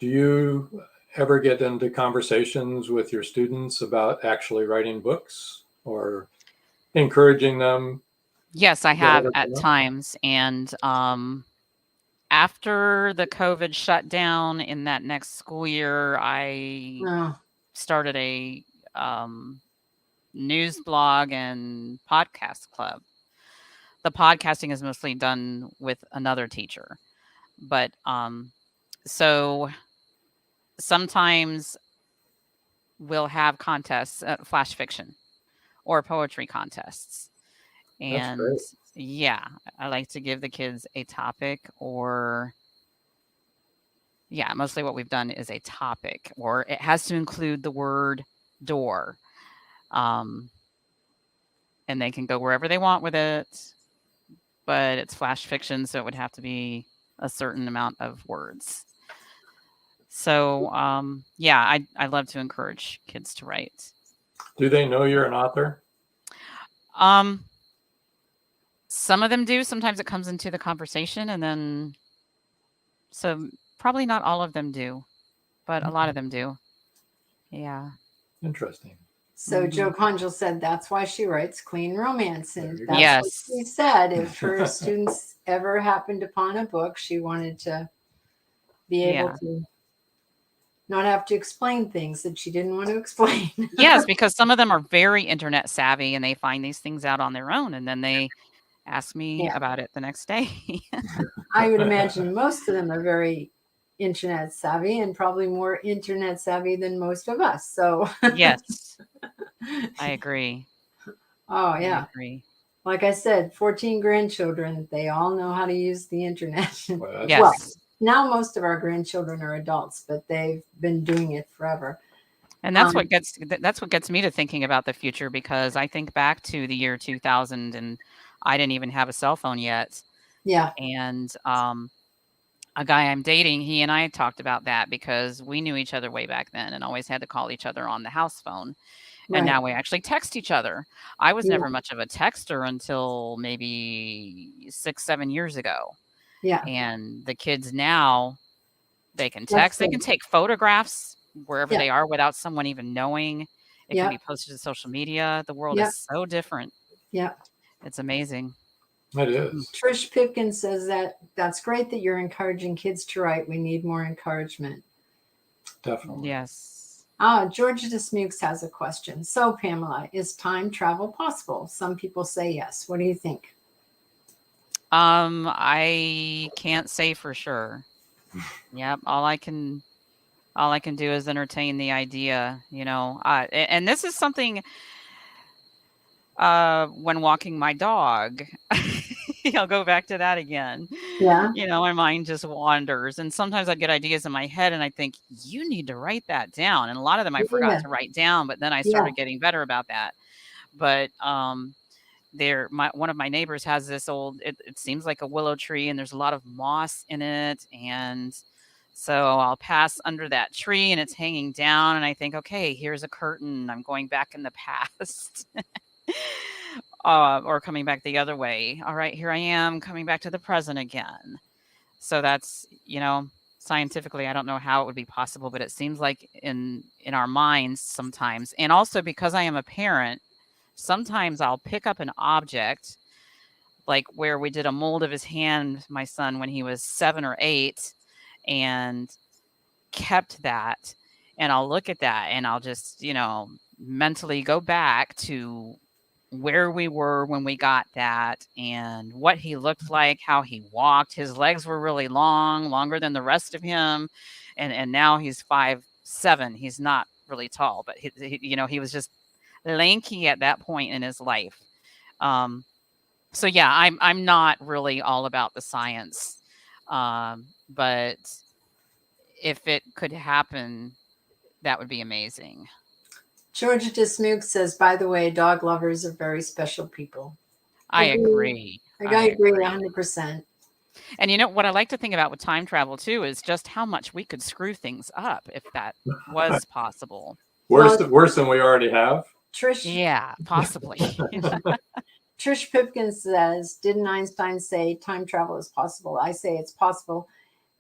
you ever get into conversations with your students about actually writing books or encouraging them? Yes, I have at times. And after the COVID shutdown in that next school year, I started a news blog and podcast club. The podcasting is mostly done with another teacher, but so sometimes we'll have contests, flash fiction or poetry contests. And yeah, I like to give the kids a topic, or mostly what we've done is a topic, or it has to include the word door. And they can go wherever they want with it, but it's flash fiction, so it would have to be a certain amount of words. So, I love to encourage kids to write. Do they know you're an author? Some of them do. Sometimes it comes into the conversation, and then, so probably not all of them do, but a lot of them do. Yeah. Interesting. So Joe Conjal said that's why she writes clean romance. And that's Yes. what she said. If her students ever happened upon a book, she wanted to be able to not have to explain things that she didn't want to explain. Yes, because some of them are very internet savvy and they find these things out on their own, and then they ask me about it the next day. I would imagine most of them are very internet savvy, and probably more internet savvy than most of us. So yes, I agree. Oh yeah. I agree. Like I said, 14 grandchildren, they all know how to use the internet. Yes. Well, now most of our grandchildren are adults, but they've been doing it forever. And that's what gets me to thinking about the future, because I think back to the year 2000 and I didn't even have a cell phone yet. Yeah. And a guy I'm dating, he and I talked about that because we knew each other way back then and always had to call each other on the house phone. And now we actually text each other. I was never much of a texter until maybe 6-7 years ago. Yeah. And the kids now, they can text, they can take photographs wherever they are without someone even knowing. It can be posted to social media. The world is so different. Yeah. It's amazing. It is. Trish Pipkin says that's great that you're encouraging kids to write. We need more encouragement. Definitely. Yes. George Dismukes has a question. So, Pamela, is time travel possible? Some people say yes. What do you think? I can't say for sure. Yep. All I can do is entertain the idea, and this is something, when walking my dog, I'll go back to that again. Yeah. My mind just wanders, and sometimes I get ideas in my head and I think, you need to write that down. And a lot of them I forgot to write down, but then I started getting better about that. But, one of my neighbors has this old, it seems like a willow tree, and there's a lot of moss in it. And so I'll pass under that tree and it's hanging down, and I think, okay, here's a curtain. I'm going back in the past. Or coming back the other way. All right, here I am coming back to the present again. So that's, scientifically, I don't know how it would be possible, but it seems like in our minds sometimes, and also because I am a parent, sometimes I'll pick up an object, like where we did a mold of his hand, my son, when he was 7 or 8, and kept that, and I'll look at that and I'll just, mentally go back to where we were when we got that and what he looked like, how he walked. His legs were really long, longer than the rest of him. And now he's 5'7". He's not really tall, but he was just lanky at that point in his life. So yeah, I'm not really all about the science. But if it could happen, that would be amazing. Georgia Dismuke says, by the way, dog lovers are very special people. I agree. I agree 100%. And what I like to think about with time travel too is just how much we could screw things up if that was possible. Worse than we already have. Trish. Yeah, possibly. Trish Pipkin says, didn't Einstein say time travel is possible? I say it's possible.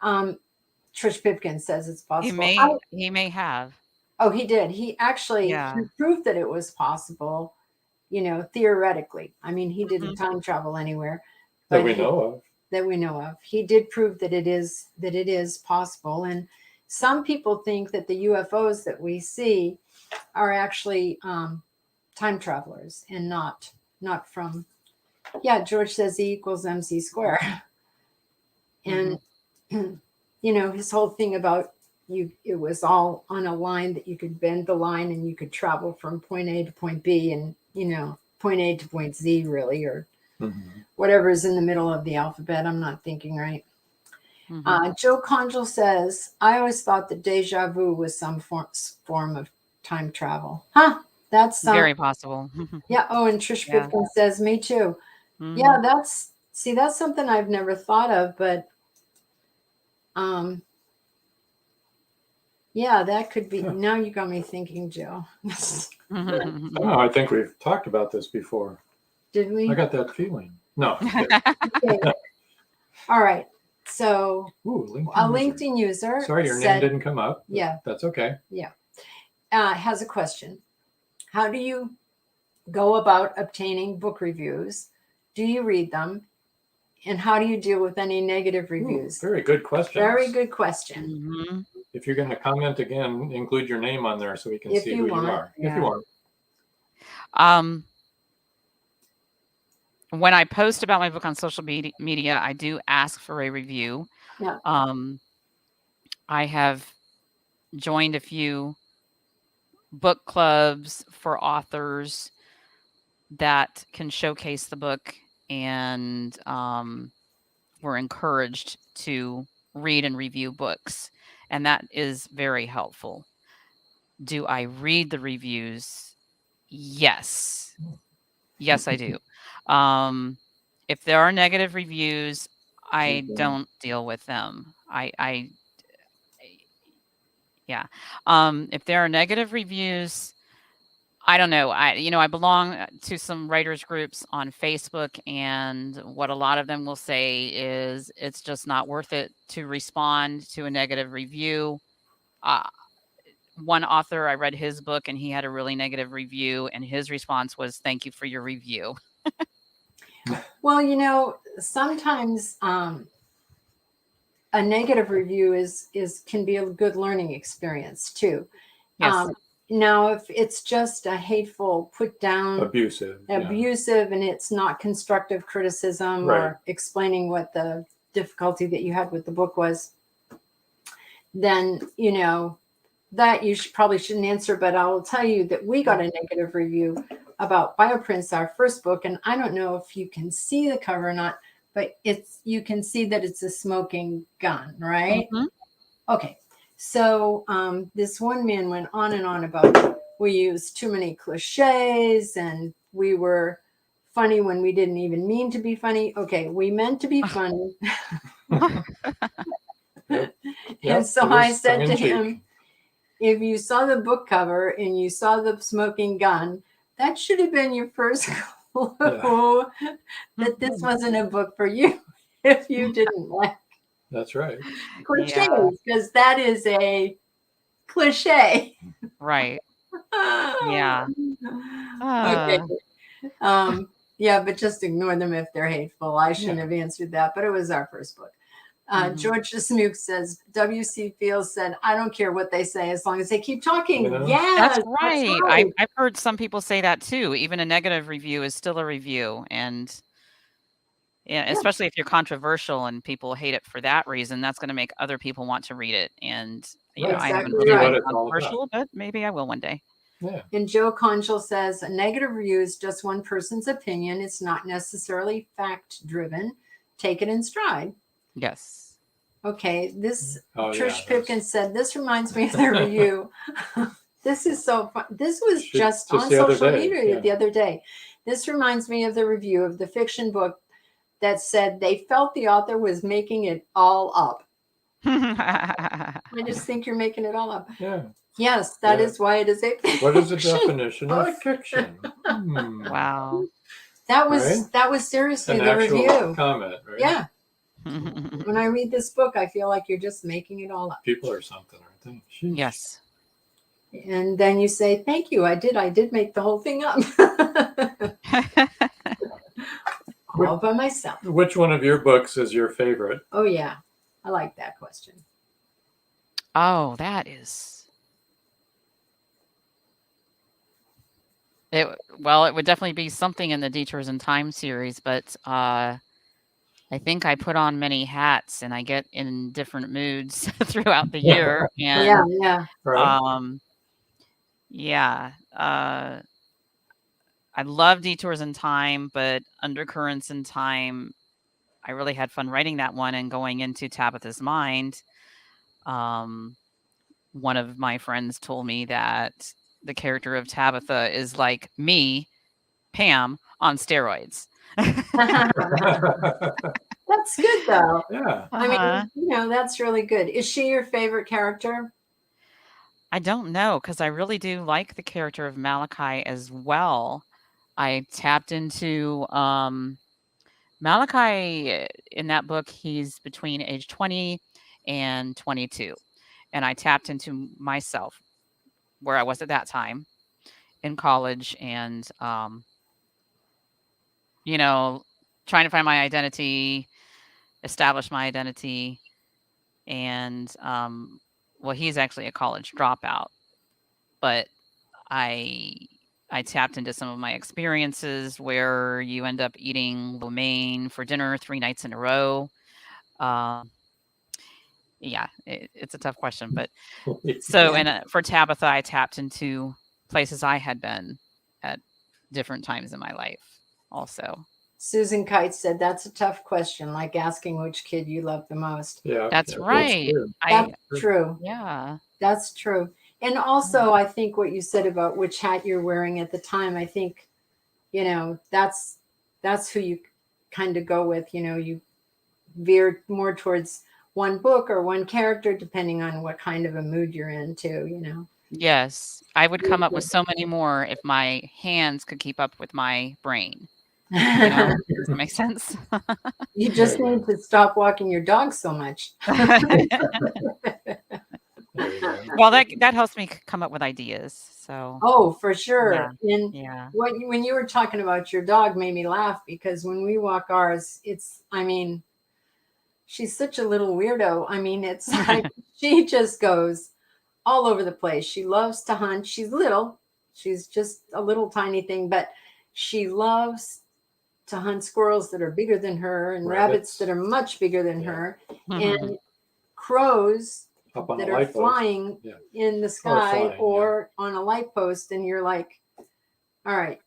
Trish Pipkin says it's possible. He may have. Oh, he did. He actually he proved that it was possible, theoretically. I mean, he didn't time travel anywhere. That we know of. He did prove that it is possible. And some people think that the UFOs that we see are actually time travelers and not from. Yeah, George says E equals MC square. And his whole thing about it was all on a line that you could bend the line and you could travel from point A to point B and, point A to point Z really, or whatever is in the middle of the alphabet. I'm not thinking right. Joe Conjal says, I always thought that deja vu was some form of time travel. Huh? That's very possible. Yeah. Oh, and Trish Pipkin says, me too. Yeah, that's something I've never thought of, but yeah, that could be. Now you got me thinking, Joe. Oh, I think we've talked about this before. Did we? I got that feeling. No. Okay. All right. So LinkedIn a LinkedIn user. Sorry, your name didn't come up. Yeah. That's okay. Yeah. Has a question. How do you go about obtaining book reviews? Do you read them? And how do you deal with any negative reviews? Very good question. Very good question. If you're going to comment again, include your name on there so we can see who you are. Yeah. If you want. When I post about my book on social media, I do ask for a review. Yeah. I have joined a few book clubs for authors that can showcase the book, and we're encouraged to read and review books, and that is very helpful. Do I read the reviews? Yes, I do. If there are negative reviews, I don't deal with them. If there are negative reviews, I don't know. I belong to some writers groups on Facebook, and what a lot of them will say is it's just not worth it to respond to a negative review. One author, I read his book and he had a really negative review, and his response was, "Thank you for your review." Well, sometimes a negative review can be a good learning experience too. Yes. Now, if it's just a hateful, put down, abusive, and it's not constructive criticism or explaining what the difficulty that you had with the book was, then, that you probably shouldn't answer. But I will tell you that we got a negative review about Bioprints, our first book. And I don't know if you can see the cover or not, but you can see that it's a smoking gun, right? Okay. So this one man went on and on about we used too many cliches and we were funny when we didn't even mean to be funny. Okay, we meant to be funny. And so I said to him, if you saw the book cover and you saw the smoking gun, that should have been your first clue that this wasn't a book for you if you didn't like That's right. Cliches, Yeah. because that is a cliche. Right. Yeah. Okay. Uh, Yeah, but just ignore them if they're hateful. I shouldn't Yeah. have answered that, but it was our first book. Mhm. George Snook says, W.C. Fields said, I don't care what they say as long as they keep talking. You know? Yes, That's right. I've heard some people say that too. Even a negative review is still a review. And yeah, especially if you're controversial and people hate it for that reason, that's going to make other people want to read it. And, you know, I haven't Exactly really right. been What it's all about. controversial, but maybe I will one day. Yeah. And Joe Conchel says, a negative review is just one person's opinion. It's not necessarily fact driven. Take it in stride. Yes. Okay, this Oh, Trish yeah, Pipkin said, this reminds me of the review. This is so fun. This was just on the other social day, media yeah. the other day. This reminds me of the review of the fiction book that said they felt the author was making it all up. I just think you're making it all up. Yeah. Yes, that Yeah. is why it is a fiction. What is the definition of fiction? Wow. That was Right? that was seriously An the actual review. comment, right? Yeah. When I read this book, I feel like you're just making it all up. People are something, aren't they? Sheesh. Yes. And then you say, thank you. I did make the whole thing up. All by myself. Which one of your books is your favorite? Oh, yeah. I like that question. Oh, that is. It would definitely be something in the Detours in Time series, but I think I put on many hats and I get in different moods throughout the year. And Yeah. Right. yeah, I love Detours in Time, but Undercurrents in Time, I really had fun writing that one and going into Tabitha's mind. One of my friends told me that the character of Tabitha is like me, Pam, on steroids. That's good, though. Yeah. I mean, that's really good. Is she your favorite character? I don't know, because I really do like the character of Malachi as well. I tapped into Malachi in that book. He's between age 20 and 22. And I tapped into myself where I was at that time in college and, trying to find my identity, establish my identity. And, he's actually a college dropout, but I tapped into some of my experiences where you end up eating lo mein for dinner 3 nights in a row. Yeah, it's a tough question, but so, and for Tabitha, I tapped into places I had been at different times in my life also. Susan Kite said, that's a tough question, like asking which kid you love the most. Yeah. That's right. That's true. Yeah. That's true. And also, I think what you said about which hat you're wearing at the time, I think, that's who you kind of go with. You veer more towards one book or one character, depending on what kind of a mood you're in, too. Yes. I would come up with so many more if my hands could keep up with my brain. Does that make sense? You just need to stop walking your dog so much. Well, that helps me come up with ideas. So. Oh, for sure. Yeah. And when you were talking about your dog made me laugh, because when we walk ours, she's such a little weirdo. I mean, it's like she just goes all over the place. She loves to hunt. She's little. She's just a little tiny thing, but she loves to hunt squirrels that are bigger than her and rabbits that are much bigger than her, and crows that are flying in the sky or on a light post. And you're like, all right,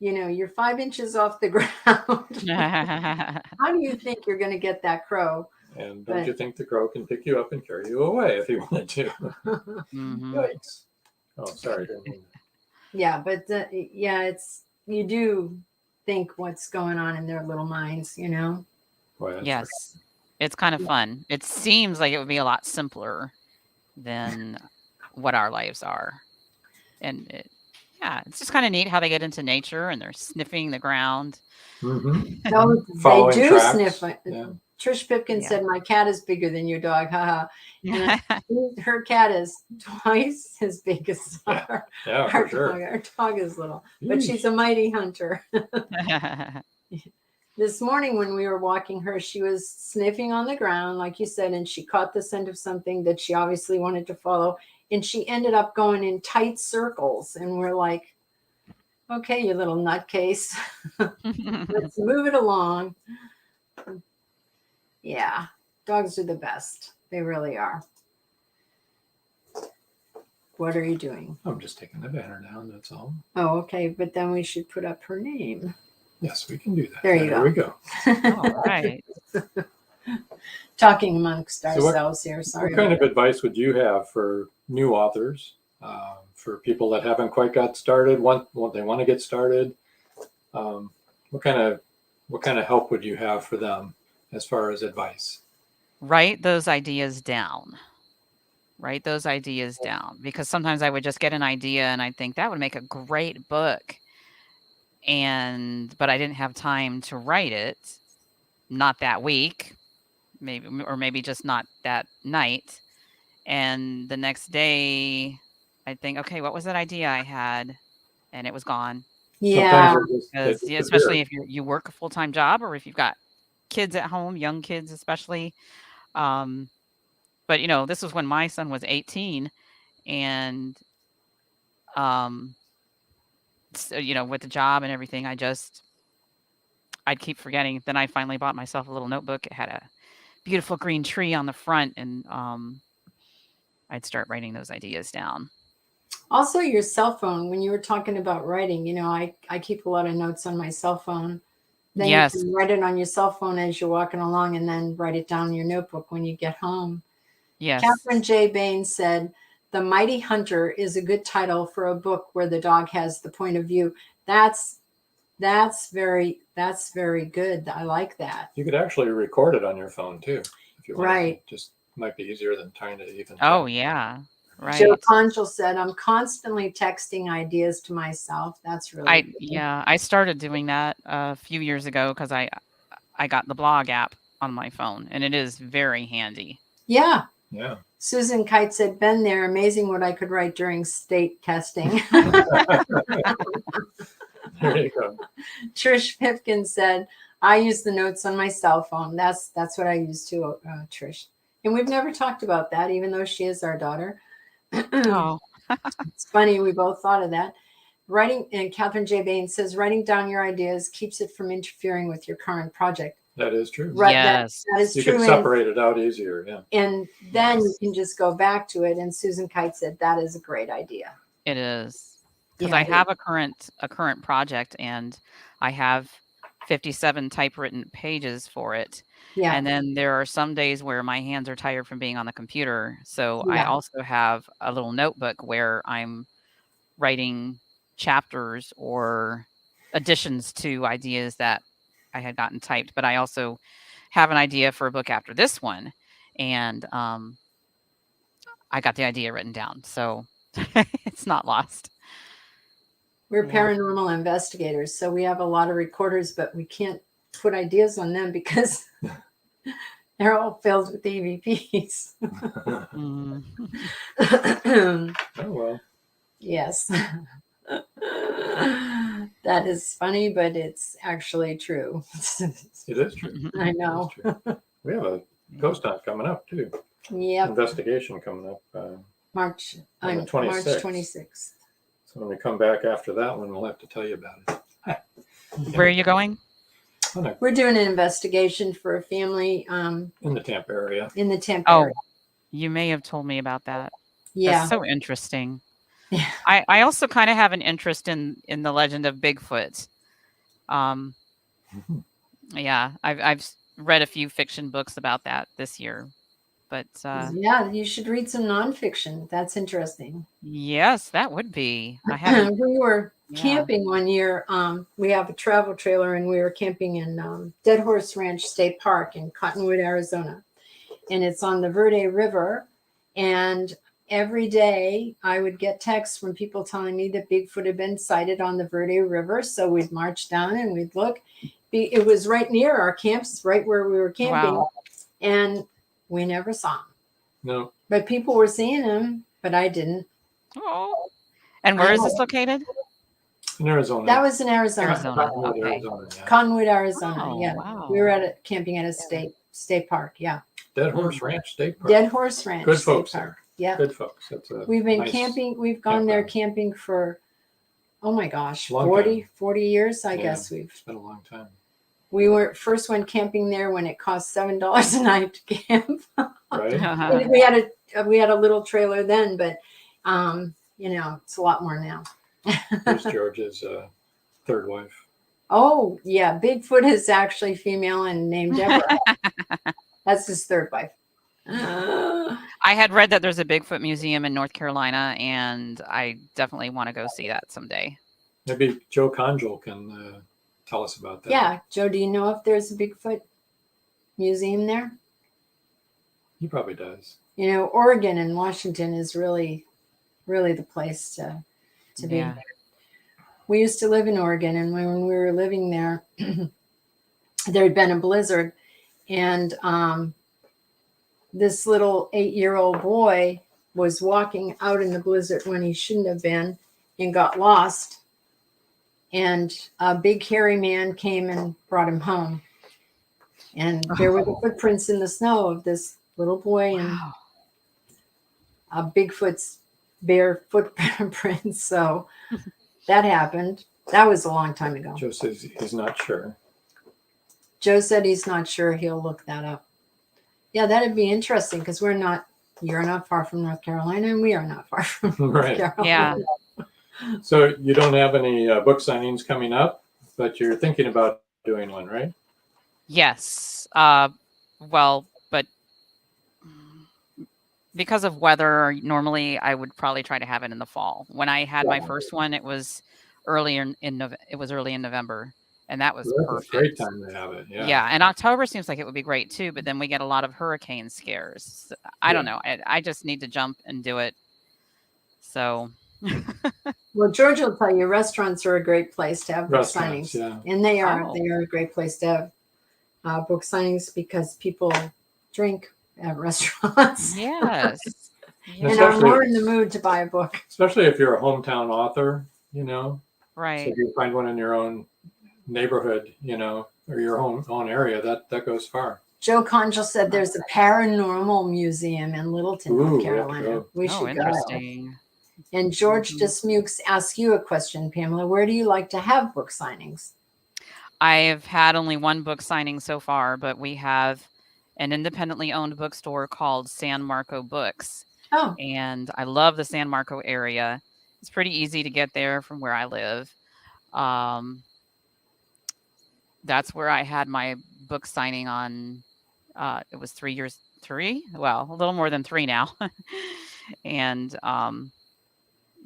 you're 5 inches off the ground. How do you think you're going to get that crow? And don't you think the crow can pick you up and carry you away if he wanted to? Yikes. Oh, sorry. Yeah, but you do think what's going on in their little minds, Well, yes. It's kind of fun. It seems like it would be a lot simpler than what our lives are. And it's just kind of neat how they get into nature and they're sniffing the ground. No, they do sniff. Trish Pipkin Yeah. said, "My cat is bigger than your dog." Haha. And her cat is twice as big as our Yeah, for sure. dog. Our dog is little, but she's a mighty hunter. This morning when we were walking her, she was sniffing on the ground, like you said, and she caught the scent of something that she obviously wanted to follow. And she ended up going in tight circles. And we're like, okay, you little nutcase, let's move it along. Yeah, dogs are the best. They really are. What are you doing? I'm just taking the banner down, that's all. Oh, okay. But then we should put up her name. Yes, we can do that. There you go. We go. All right. Talking amongst So what- ourselves here. Sorry. What kind about of advice would you have for new authors, for people that haven't quite got started, they want to get started? What kind of help would you have for them as far as advice? Write those ideas down. Write those ideas down, because sometimes I would just get an idea and I think that would make a great book, but I didn't have time to write it, not that week, maybe just not that night. And the next day I think, okay, what was that idea I had? And it was gone. Yeah. Sometimes they Because disappear. especially if you work a full-time job, or if you've got kids at home, young kids especially. But this was when my son was 18, and so, with the job and everything, I'd keep forgetting. Then I finally bought myself a little notebook. It had a beautiful green tree on the front, and I'd start writing those ideas down. Also, your cell phone, when you were talking about writing, I keep a lot of notes on my cell phone. Then Yes. you can write it on your cell phone as you're walking along, and then write it down in your notebook when you get home. Yes. Catherine J. Bain said, "The Mighty Hunter is a good title for a book where the dog has the point of view." That's very good. I like that. You could actually record it on your phone too, if you want. Right. Just might be easier than trying to even. Oh, yeah. Right. Joe Conchel said, "I'm constantly texting ideas to myself." That's really good. I started doing that a few years ago because I got the blog app on my phone, and it is very handy. Yeah. Yeah. Susan Kite said, "Been there. Amazing what I could write during state testing." There you go. Trish Pipkin said, "I use the notes on my cell phone." That's what I use too, Trish. And we've never talked about that, even though she is our daughter. Oh. It's funny. We both thought of that. Writing, and Catherine J. Bain says, "Writing down your ideas keeps it from interfering with your current project." That is true. Right. Yes. That is You true. can separate it out easier. Yeah. And then you Yes. can just go back to it. And Susan Kite said, "That is a great idea." It is, because Yeah, I it have a current project, and I have 57 typewritten pages for it. Yeah. And then there are some days where my hands are tired from being on the computer. So I Yeah. also have a little notebook where I'm writing chapters or additions to ideas that I had gotten typed. But I also have an idea for a book after this one, and I got the idea written down. So it's not lost. We're Yeah. paranormal investigators, so we have a lot of recorders, but we can't put ideas on them because they're all filled with EVPs. Mm. Oh well. Yes. That is funny, but it's actually true. It is true. I know. It is true. We have a ghost hunt coming up too. Yep. Investigation coming up. March On the 26th. March 26th. So when we come back after that one, we'll have to tell you about it. Where are you going? We're doing an investigation for a family In the Tampa area. in the Tampa Oh, area. you may have told me about that. Yeah. That's so interesting. Yeah. I also kind of have an interest in the legend of Bigfoot. Yeah, I've read a few fiction books about that this year, but Yeah, you should read some nonfiction. That's interesting. yes, that would be. I haven't. We were Yeah. camping one year. We have a travel trailer, and we were camping in Dead Horse Ranch State Park in Cottonwood, Arizona. And it's on the Verde River. And every day I would get texts from people telling me that Bigfoot had been sighted on the Verde River. So we'd march down and we'd look. It was right near our camps, right where we were camping, Wow. and we never saw him. No. But people were seeing him, but I didn't. Oh. And where is this located? In Arizona. That was in Arizona. Arizona. Cottonwood, Okay. Arizona, yeah. Cottonwood, Arizona. Oh, Yeah. wow. We were camping at a state park. Yeah. Dead Horse Ranch State Park. Dead Horse Ranch Good State folks Park. there. Yeah. Good folks. That's a We've been nice camping. We've gone there campground. camping for, oh my gosh, Long 40 years, I Yeah. guess we've. It's been a long time. We were first went camping there when it cost $7 a night to camp. Right? we had a little trailer then, but it's a lot more now. Here's George's third wife. Oh yeah, Bigfoot is actually female and named Deborah. That's his third wife. I had read that there's a Bigfoot museum in North Carolina, and I definitely want to go see that someday. Maybe Joe Conjul can tell us about that. Yeah, Joe, do you know if there's a Bigfoot museum there? He probably does. Oregon and Washington is really, really the place to be. Yeah. We used to live in Oregon, and when we were living there, there had been a blizzard, and this little 8-year-old boy was walking out in the blizzard when he shouldn't have been and got lost. And a big hairy man came and brought him home. And there were the footprints in the snow of this little boy and a Bigfoot's bare footprints. So that happened. That was a long time ago. Joe says he's not sure. Joe said he's not sure. He'll look that up. Yeah, that'd be interesting because you're not far from North Carolina, and we are not far from Right. North Carolina. Yeah. So you don't have any book signings coming up, but you're thinking about doing one, right? Yes. Well, but because of weather, normally I would probably try to have it in the fall. When I had my first one, it was early in November, and that was That's perfect. a great time to have it. Yeah. Yeah, and October seems like it would be great too, but then we get a lot of hurricane scares. I don't know. I just need to jump and do it. So. Well, George will tell you, restaurants are a great place to have book Restaurants, signings, yeah. and they are. Oh. They are a great place to have book signings because people drink at restaurants Yes. and are more in the mood to buy a book. Especially if you're a hometown author, So Right. if you find one in your own neighborhood, or your own area, that goes far. Joe Conjul said there's a paranormal museum in Littleton, Ooh, North we have to Carolina. go. We Oh, should go. interesting. And George Dismukes asked you a question, Pamela. Where do you like to have book signings? I've had only one book signing so far, but we have an independently owned bookstore called San Marco Books. Oh, And I love the San Marco area. It's pretty easy to get there from where I live. That's where I had my book signing on. It was 3 years, a little more than 3 now. And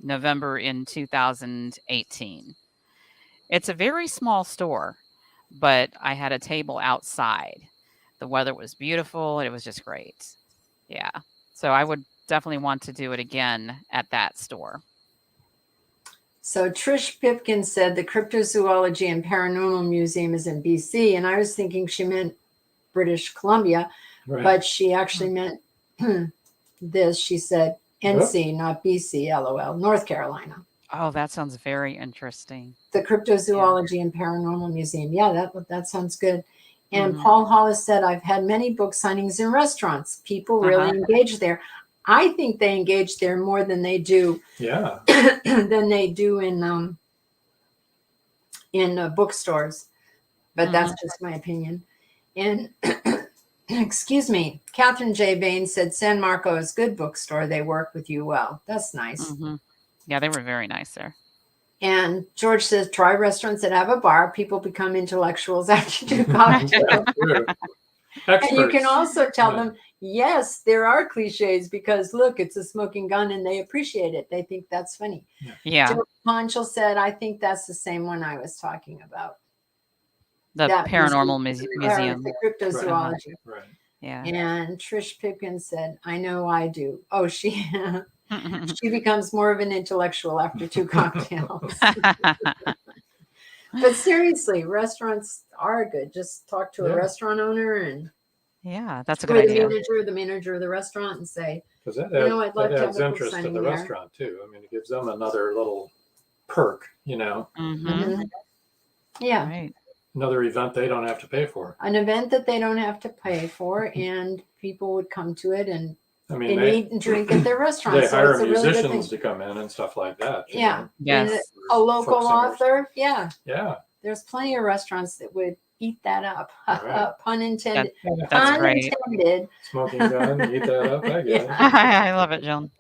November in 2018. It's a very small store, but I had a table outside. The weather was beautiful. It was just great. Yeah. So I would definitely want to do it again at that store. so Trish Pipkin said the Cryptozoology and Paranormal Museum is in BC, and I was thinking she meant British Columbia, Right. but she actually meant this. She said NC, not BC, LOL, North Carolina. Oh, that sounds very interesting. The Cryptozoology and Paranormal Museum. Yeah, that sounds good. And Mhm. Paul Hollis said, I've had many book signings in restaurants. People really engage there. I think they engage there more than they do Yeah. in bookstores. But that's just my opinion. And excuse me, Catherine J. Bain said San Marco is a good bookstore. They work with you well. That's nice. Mhm. Yeah, they were very nice there. And George says, try restaurants that have a bar. People become intellectuals after you do cocktails. That's true. And you can Experts. also tell Yeah. them, yes, there are cliches because look, it's a smoking gun and they appreciate it. They think that's funny. Yeah, Joe Conchel said, I think that's the same one I was talking about. the that paranormal museum. museum. The cryptozoology. Right. Yeah. And Trish Pipkin said, I know I do. Oh, she she becomes more of an intellectual after 2 cocktails. But seriously, restaurants are good. Just talk to a Yeah. restaurant owner and Yeah, that's a go good to the idea. manager of the restaurant and say, Because that, You know, I'd love that to have adds a book interest to signing the there. restaurant too. I mean, it gives them another little perk, you know, Mm-hmm. Mhm. Yeah, Right. another event they don't have to pay for. an event that they don't have to pay for, and people would come to it and I mean, eat and drink at their restaurant. they So hire it's a really good musicians thing. to come in and stuff like that. you Yeah. know. Yes. A local Folk singers. author, yeah. Yeah. There's plenty of restaurants that would eat that up. Right. Pun intended. That's Pun great. intended. Smoking gun, eat that up. I get Yeah. I love it, Joan.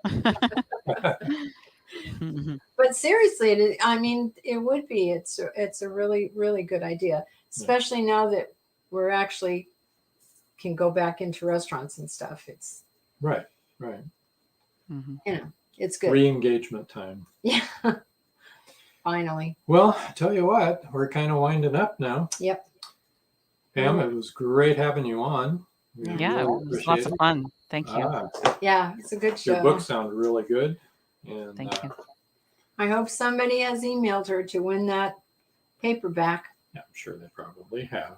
But seriously, I mean, it would be. It's a really, really good idea, especially now that we're actually can go back into restaurants and stuff. It's Right. Right. Mhm. it's good. Re-engagement time. Yeah. Finally. Well, I tell you what, we're kind of winding up now. Yep. Pam, it was great having you on. We Yeah, it really was lots of appreciate fun. Thank you. it. Yeah, it's a good show. Your books sound really good. And Thank you. I hope somebody has emailed her to win that paperback. yeah, I'm sure they probably have.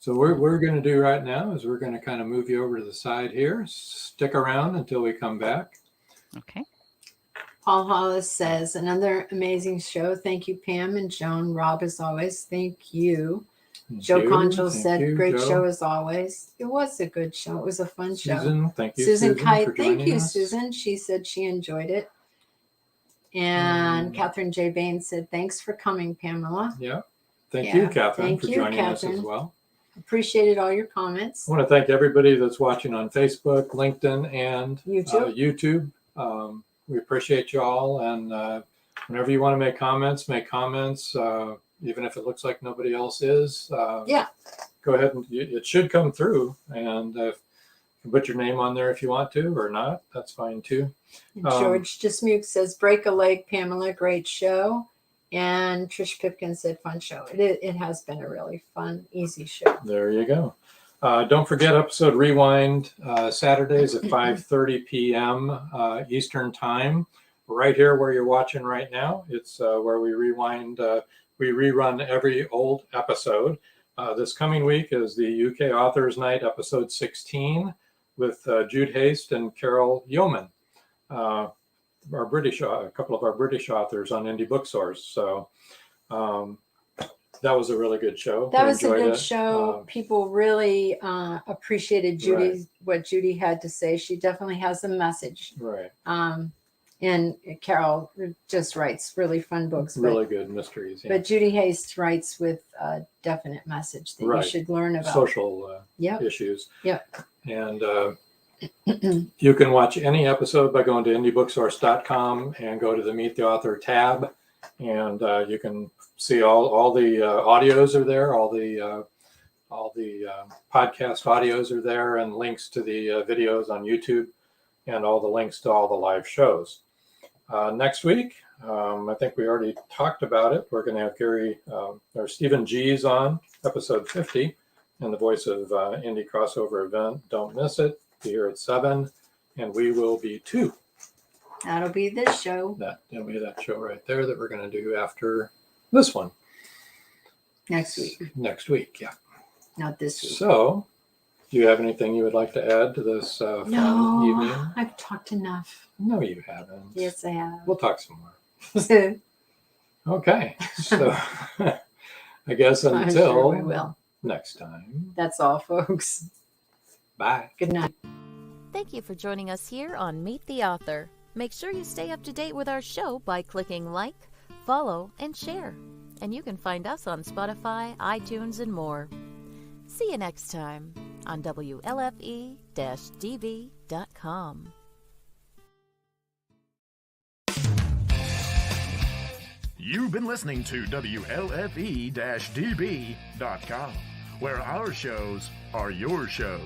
So what we're going to do right now is we're going to kind of move you over to the side here. Stick around until we come back. Okay. Paul Hollis says, another amazing show. Thank you, Pam and Joan. Rob, as always. Thank you. Thank Joe you. Conchal Thank said, you, great Joe. show as always. It was a good show. It was a fun show. Susan, thank you. Susan Kite, for thank joining you, us. Susan. She said she enjoyed it. And Catherine J. Bain said, thanks for coming, Pamela. Yeah. Thank Yeah, you, Catherine, thank for you, joining us Catherine. as well. Appreciated all your comments. I want to thank everybody that's watching on Facebook, LinkedIn, and YouTube. YouTube. We appreciate you all. And whenever you want to make comments, even if it looks like nobody else is. Yeah. Go ahead and it should come through. And you can put your name on there if you want to or not. That's fine too. And George Dismuke says, break a leg, Pamela, great show. And Trish Pipkin said, fun show. It has been a really fun, easy show. There you go. Don't forget episode rewind Saturdays at 5:30 p.m. Eastern time, right here where you're watching right now. It's where we rewind. We rerun every old episode. This coming week is the UK Authors Night, episode 16, with Jude Haste and Carol Yeoman, a couple of our British authors on Indie Booksource. So that was a really good show. That We was a enjoyed good it. show. People really appreciated what Judy had to say. She definitely has a message. Right. And Carol just writes really fun books. Really good mysteries. Yeah. But Judy Haste writes with a definite message that you should learn about. Social issues. Yep. And you can watch any episode by going to indiebooksource.com and go to the Meet the Author tab. And you can see all the audios are there. All the podcast audios are there, and links to the videos on YouTube, and all the links to all the live shows. Next week, I think we already talked about it. We're going to have Gary or Stephen G's on episode 50, and the voice of Indie Crossover Event. Don't miss it. Be here at 7, and we will be 2. That'll be this show. That'll be that show right there that we're going to do after this one. Next week. Next week, yeah. Not this week. So, do you have anything you would like to add to this fun evening? No, I've talked enough. No, you haven't. Yes, I have. We'll talk some more. Okay. So, I guess I'm until sure we will. next time. That's all, folks. Bye. Good night. Thank you for joining us here on Meet the Author. Make sure you stay up to date with our show by clicking like, follow, and share. And you can find us on Spotify, iTunes, and more. See you next time on WLFE-DB.com. You've been listening to WLFE-DB.com, where our shows are your shows.